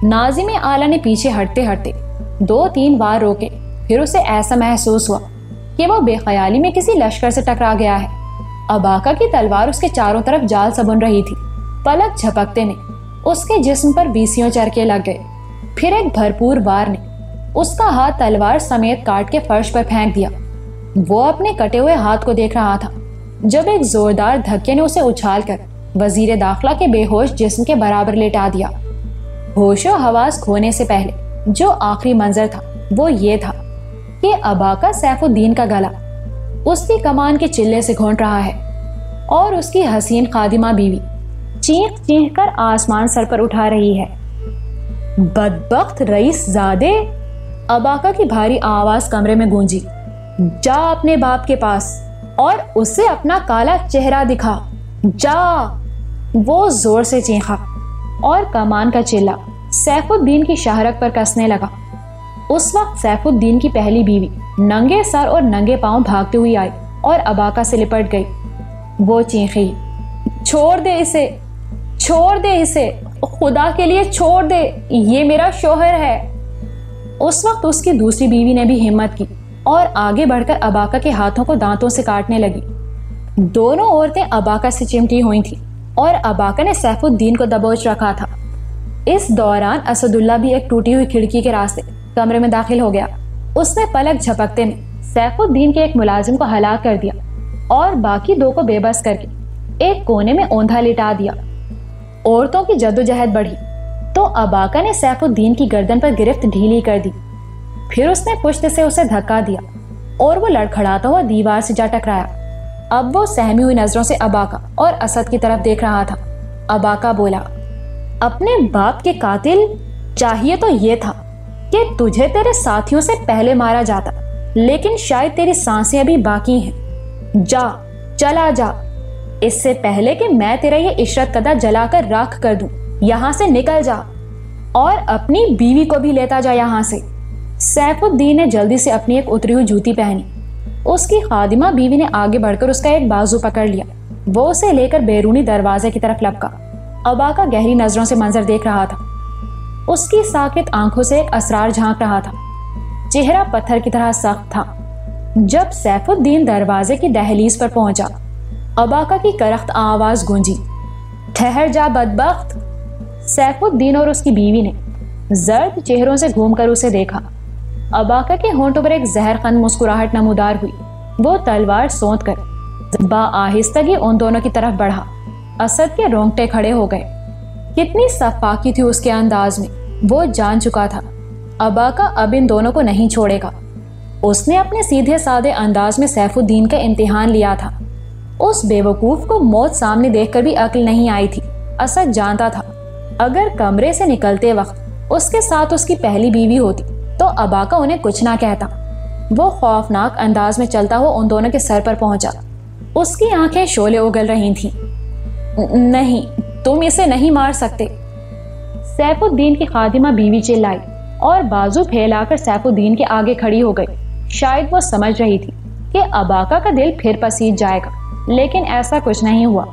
ناظم اعلیٰ نے پیچھے ہٹتے ہٹتے 2-3 بار روکے، پھر اسے ایسا محسوس ہوا کہ وہ بے خیالی میں کسی لشکر سے ٹکرا گیا ہے۔ اباکا کی تلوار اس کے چاروں طرف جال سا بن رہی تھی۔ پلک جھپکتے میں اس کے جسم پر 20 چرکے لگ گئے۔ پھر ایک بھرپور وار نے اس کا ہاتھ تلوار سمیت کاٹ کے فرش پر پھینک دیا۔ وہ اپنے کٹے ہوئے ہاتھ کو دیکھ رہا تھا جب ایک زوردار دھکے نے اسے اچھال کر وزیر داخلہ کے بے ہوش جسم کے برابر لیٹا دیا۔ ہوش و حواس کھونے سے پہلے جو آخری منظر تھا وہ یہ تھا کہ اباکا سیف الدین کا گلا اس کی کمان کے چلے سے گھونٹ رہا ہے اور اس کی حسین خادمہ بیوی چیخ چیخ کر آسمان سر پر اٹھا رہی ہے۔ بدبخت رئیس زادے! اباکا کی بھاری آواز کمرے میں گونجی۔ جا اپنے باپ کے پاس اور اسے اپنا کالا چہرہ دکھا، جا! وہ زور سے چیخا اور کمان کا چلا سیف الدین کی شاہرگ پر کسنے لگا۔ اس وقت سیف الدین کی پہلی بیوی ننگے سر اور ننگے پاؤں بھاگتے ہوئی آئی اور اباکا سے لپٹ گئی۔ وہ چیخی، چھوڑ دے اسے، چھوڑ دے اسے، خدا کے لیے چھوڑ دے، یہ میرا شوہر ہے۔ اس وقت اس کی دوسری بیوی نے بھی ہمت کی اور آگے بڑھ کر اباکا کے ہاتھوں کو دانتوں سے کاٹنے لگی۔ دونوں عورتیں اباکا سے چمٹی ہوئی تھیں اور اباکا نے سیف الدین کو دبوچ رکھا تھا۔ اس دوران اسد اللہ بھی ایک ٹوٹی ہوئی کھڑکی کے راستے کمرے میں داخل ہو گیا۔ اس نے پلک جھپکتے میں سیف الدین کے ایک ملازم کو ہلاک کر دیا اور باقی 2 کو بے بس کر کے ایک کونے میں اوندھا لٹا دیا۔ عورتوں کی جدوجہد بڑھی تو اباکا نے سیف الدین کی گردن پر گرفت ڈھیلی کر دی۔ پھر اس نے پشت سے اسے دھکا دیا اور وہ لڑکھڑاتا ہوا دیوار سے جا ٹکرایا۔ اب وہ سہمی ہوئی نظروں سے اباکا اور اسد کی طرف دیکھ رہا تھا۔ اباکا بولا، اپنے باپ کے قاتل، چاہیے تو یہ تھا کہ تجھے تیرے ساتھیوں سے پہلے مارا جاتا، لیکن شاید تیری سانسیں ابھی باقی ہیں۔ جا، چلا جا، اس سے پہلے کہ میں تیرا یہ عشرت قدہ جلا کر راکھ کر دوں۔ یہاں سے نکل جا اور اپنی بیوی کو بھی لیتا جا یہاں سے۔ سیف الدین نے جلدی سے اپنی ایک اتری ہوئی جوتی پہنی۔ اس کی خادمہ بیوی نے آگے بڑھ کر اس کا ایک بازو پکڑ لیا۔ وہ اسے لے کر بیرونی دروازے کی طرف لپکا۔ اباکا گہری نظروں سے منظر دیکھ رہا تھا۔ اس کی ساکت آنکھوں سے ایک اسرار جھانک رہا تھا۔ چہرہ پتھر کی طرح سخت تھا۔ جب سیف الدین دروازے کی دہلیز پر پہنچا، اباکا کی کرخت آواز گونجی، ٹھہر جا بدبخت! سیف الدین اور اس کی بیوی نے زرد چہروں سے گھوم کر اسے دیکھا۔ اباکا کے ہونٹوں پر ایک زہر خند مسکراہٹ نمودار ہوئی۔ وہ تلوار سونت کر آہستگی ان دونوں کی طرف بڑھا۔ اسد کے رونگٹے کھڑے ہو گئے۔ کتنی صفاقی تھی اس کے انداز میں، وہ جان چکا تھا اباکا اب ان دونوں کو نہیں چھوڑے گا۔ اس نے اپنے سیدھے سادے انداز میں سیف الدین کا امتحان لیا تھا۔ اس بے وقوف کو موت سامنے دیکھ کر بھی عقل نہیں آئی تھی۔ اسد جانتا تھا اگر کمرے سے نکلتے وقت اس کے ساتھ اس کی پہلی بیوی ہوتی تو اباکا انہیں کچھ نہ کہتا۔ وہ خوفناک انداز میں چلتا ہوا ان دونوں کے سر پر پہنچا۔ اس کی آنکھیں شعلے اگل رہی تھیں۔ نہیں، تم اسے نہیں مار سکتے، سیف الدین کی خادمہ بیوی چلائی اور بازو پھیلا کر سیف الدین کے آگے کھڑی ہو گئی۔ شاید وہ سمجھ رہی تھی کہ اباکا کا دل پھر پسیج جائے گا، لیکن ایسا کچھ نہیں ہوا۔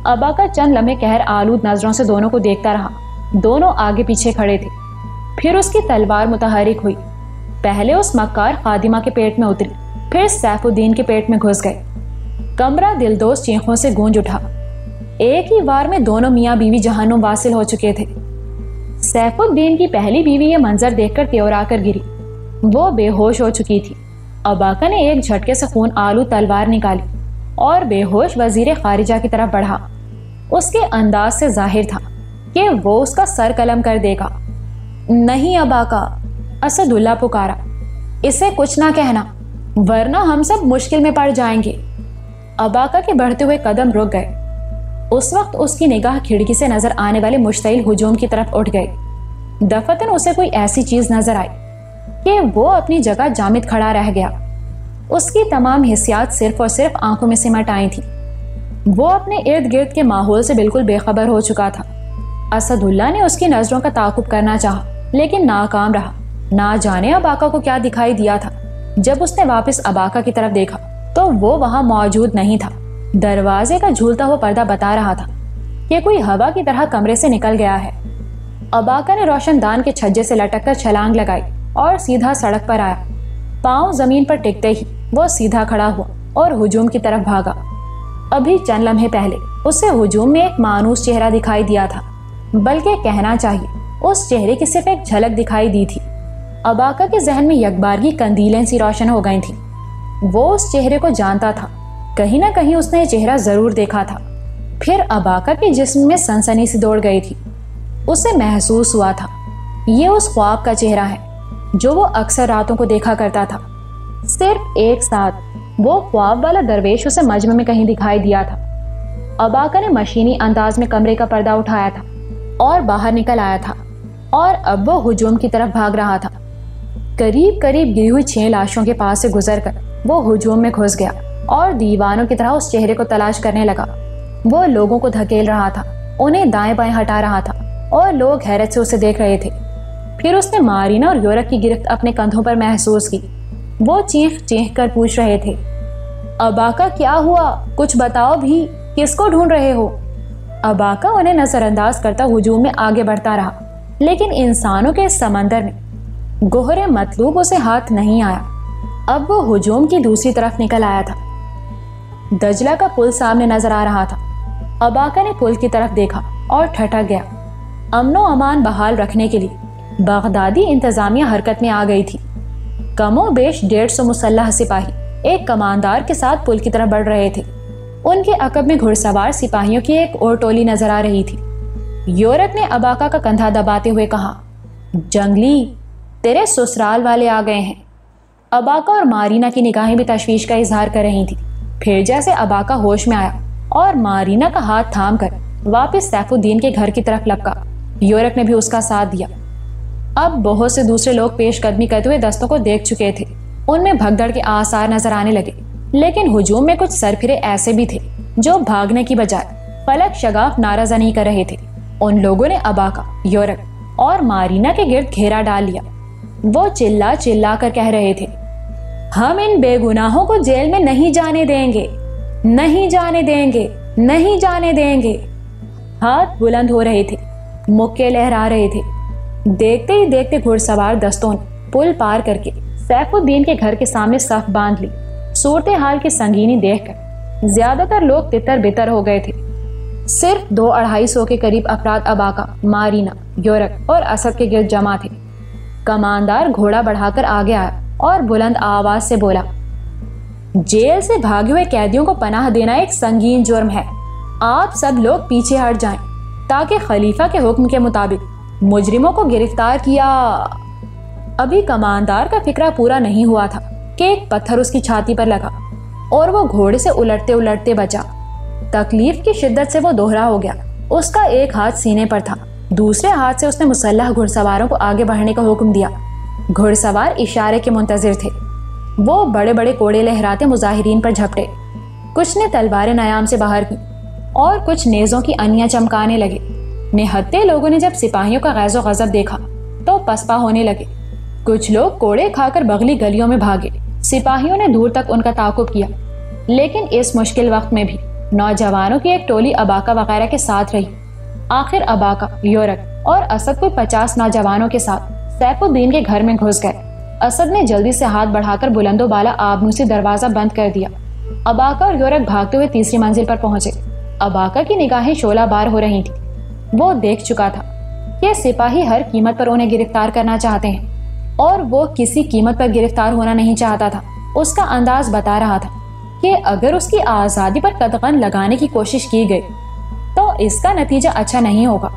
اباکا چند لمحے قہر آلود نظروں سے دونوں کو دیکھتا رہا۔ دونوں آگے پیچھے کھڑے تھے۔ پھر اس کی تلوار متحرک ہوئی۔ پہلے اس مکار خادمہ کے پیٹ میں اتری، پھر سیف الدین کے پیٹ میں گھس گئے۔ کمرہ دلدوز چیخوں سے گونج اٹھا۔ ایک ہی وار میں دونوں میاں بیوی جہنم واصل ہو چکے تھے۔ سیف الدین کی پہلی بیوی یہ منظر دیکھ کر تیورا کر گری۔ وہ بے ہوش ہو چکی تھی۔ اباکا نے ایک جھٹکے سے خون آلود تلوار نکالی اور بے ہوش وزیر خارجہ کی طرف بڑھا۔ اس کے انداز سے ظاہر تھا کہ وہ اس کا سر قلم کر دے گا۔ نہیں اباکا، اسد اللہ پکارا، اسے کچھ نہ کہنا ورنہ ہم سب مشکل میں پڑ جائیں گے۔ اباکا کے بڑھتے ہوئے قدم رک گئے۔ اس وقت اس کی نگاہ کھڑکی سے نظر آنے والے مشتعل ہجوم کی طرف اٹھ گئی۔ دفتن اسے کوئی ایسی چیز نظر آئی کہ وہ اپنی جگہ جامد کھڑا رہ گیا۔ اس کی تمام حسیات صرف اور صرف آنکھوں میں سمٹ آئی تھی۔ وہ اپنے ارد گرد کے ماحول سے بالکل بے خبر ہو چکا تھا۔ اسد اللہ نے اس کی نظروں کا تعاقب کرنا چاہا لیکن ناکام رہا۔ نہ جانے اباکا کو کیا دکھائی دیا تھا۔ جب اس نے واپس اباکا کی طرف دیکھا تو وہ وہاں موجود نہیں تھا۔ دروازے کا جھولتا ہوا پردہ بتا رہا تھا کہ کوئی ہوا کی طرح کمرے سے نکل گیا ہے۔ اباکا نے روشن دان کے چھجے سے لٹک کر چھلانگ لگائی اور سیدھا سڑک پر آیا۔ پاؤں زمین پر ٹکتے ہی وہ سیدھا کھڑا ہوا اور ہجوم کی طرف بھاگا۔ ابھی چند لمحے پہلے اسے ہجوم میں ایک مانوس چہرہ دکھائی دیا تھا، بلکہ کہنا چاہیے اس چہرے کی صرف ایک جھلک دکھائی دی تھی۔ اباکا کے ذہن میں یکبارگی کندیلیں سی روشن ہو گئی تھیں۔ وہ اس چہرے کو جانتا تھا، کہیں نہ کہیں اس نے یہ چہرہ ضرور دیکھا تھا۔ پھر اباکا کے جسم میں سنسنی سی دوڑ گئی تھی۔ اسے محسوس ہوا تھا یہ اس خواب کا چہرہ ہے جو وہ اکثر راتوں کو دیکھا کرتا تھا۔ صرف ایک ساتھ وہ خواب والا درویش اسے مجمع میں کہیں دکھائی دیا تھا۔ اباکا نے مشینی انداز میں کمرے کا پردہ اٹھایا تھا اور باہر نکل آیا تھا، اور اب وہ ہجوم کی طرف بھاگ رہا تھا۔ قریب قریب گری ہوئی 6 لاشوں کے پاس سے گزر کر وہ ہجوم میں گھس گیا اور دیوانوں کی طرح اس چہرے کو تلاش کرنے لگا۔ وہ لوگوں کو دھکیل رہا تھا، انہیں دائیں بائیں ہٹا رہا تھا اور لوگ حیرت سے اسے دیکھ رہے تھے۔ پھر اس نے مارینا اور یورک کی گرفت اپنے کندھوں پر محسوس کی۔ وہ چیخ چیخ کر پوچھ رہے تھے، اباکا کیا ہوا؟ کچھ بتاؤ بھی، کس کو ڈھونڈ رہے ہو؟ اباکا انہیں نظر انداز کرتا ہجوم میں آگے بڑھتا رہا، لیکن انسانوں کے اس سمندر میں گوہر مطلوب اسے ہاتھ نہیں آیا۔ اب وہ ہجوم کی دوسری طرف نکل آیا تھا۔ دجلہ کا پل سامنے نظر آ رہا تھا۔ اباکا نے پل کی طرف دیکھا اور ٹھٹک گیا۔ امن و امان بحال رکھنے کے لیے بغدادی انتظامیہ حرکت میں آ گئی تھی۔ کم و بیش 150 مسلح سپاہی ایک کماندار کے ساتھ پل کی طرف بڑھ رہے تھے۔ ان کے عقب میں گھڑ سوار سپاہیوں کی ایک اور ٹولی نظر آ رہی تھی۔ یورک نے اباکا کا کندھا دباتے ہوئے کہا، جنگلی، تیرے سسرال والے آ گئے ہیں۔ اباکا اور مارینا کی نگاہیں بھی تشویش کا اظہار کر رہی تھی۔ پھر جیسے اباکا ہوش میں آیا اور مارینا کا ہاتھ تھام کر واپس سیف الدین کے گھر کی طرف لپکا، یورک نے بھی اس کا ساتھ دیا۔ اب بہت سے دوسرے لوگ پیش قدمی کرتے ہوئے دستوں کو دیکھ چکے تھے۔ ان میں بھگدڑ کے آثار نظر آنے لگے، لیکن ہجوم میں کچھ سرپھرے ایسے بھی تھے جو بھاگنے کی بجائے فلک شگاف نعرہ زنی کر رہے تھے۔ ان لوگوں نے اباکا، یورک اور مارینا کے گرد گھیرا ڈال لیا۔ وہ چلا چلا کر کہہ رہے تھے، ہم ان بے گناہوں کو جیل میں نہیں جانے دیں گے، نہیں جانے دیں گے، نہیں جانے دیں گے۔ ہاتھ بلند ہو رہے تھے، مکے لہرا رہے تھے۔ دیکھتے ہی دیکھتے گھڑ سوار دستوں نے پل پار کر کے سیف الدین کے گھر کے سامنے صف باندھ لی۔ صورتحال کی سنگینی دیکھ کر زیادہ تر لوگ تتر بتر ہو گئے تھے۔ صرف 200-250 کے قریب افراد اباکا، مارینا، یورک اور اسد کے گرد جمع تھے۔ کماندار گھوڑا بڑھا کر آگے آیا اور بلند آواز سے بولا، جیل سے بھاگے ہوئے قیدیوں کو پناہ دینا ایک سنگین جرم ہے۔ آپ سب لوگ پیچھے ہٹ جائیں تاکہ خلیفہ کے حکم کے مطابق مجرموں کو گرفتار کیا۔ ابھی کماندار کا فکرہ پورا نہیں ہوا تھا کہ ایک پتھر اس کی چھاتی پر لگا اور وہ گھوڑے سے الٹتے الٹتے بچا۔ تکلیف کی شدت سے وہ دوہرا ہو گیا۔ اس کا ایک ہاتھ سینے پر تھا، دوسرے ہاتھ سے اس نے مسلح گھڑ سواروں کو آگے بڑھنے کا حکم دیا۔ گھڑ سوار اشارے کے منتظر تھے۔ وہ بڑے بڑے کوڑے لہراتے مظاہرین پر جھپٹے۔ کچھ نے تلواریں نیام سے باہر کی اور کچھ نیزوں کی انیاں چمکانے لگے۔ نہتے لوگوں نے جب سپاہیوں کا غیظ و غضب دیکھا تو پسپا ہونے لگے۔ کچھ لوگ کوڑے کھا کر بغلی گلیوں میں بھاگے۔ سپاہیوں نے دور تک ان کا تعاقب کیا، لیکن اس مشکل وقت میں بھی نوجوانوں کی ایک ٹولی اباکا وغیرہ کے ساتھ رہی۔ آخر اباکا، یورک اور اسد کوئی 50 نوجوانوں کے ساتھ سیف الدین کے گھر میں گھس گئے۔ اسد نے جلدی سے ہاتھ بڑھا کر بلند و بالا آبنوسی دروازہ بند کر دیا۔ اباکا اور یورک بھاگتے ہوئے تیسری منزل پر پہنچے۔ اباکا کی نگاہیں شعلہ بار ہو رہی تھی۔ وہ دیکھ چکا تھا کہ سپاہی ہر قیمت پر انہیں گرفتار کرنا چاہتے ہیں، اور وہ کسی قیمت پر گرفتار ہونا نہیں چاہتا تھا۔ اس کا انداز بتا رہا تھا کہ اگر اس کی آزادی پر قدغن لگانے کی کوشش کی گئی تو اس کا نتیجہ اچھا نہیں ہوگا۔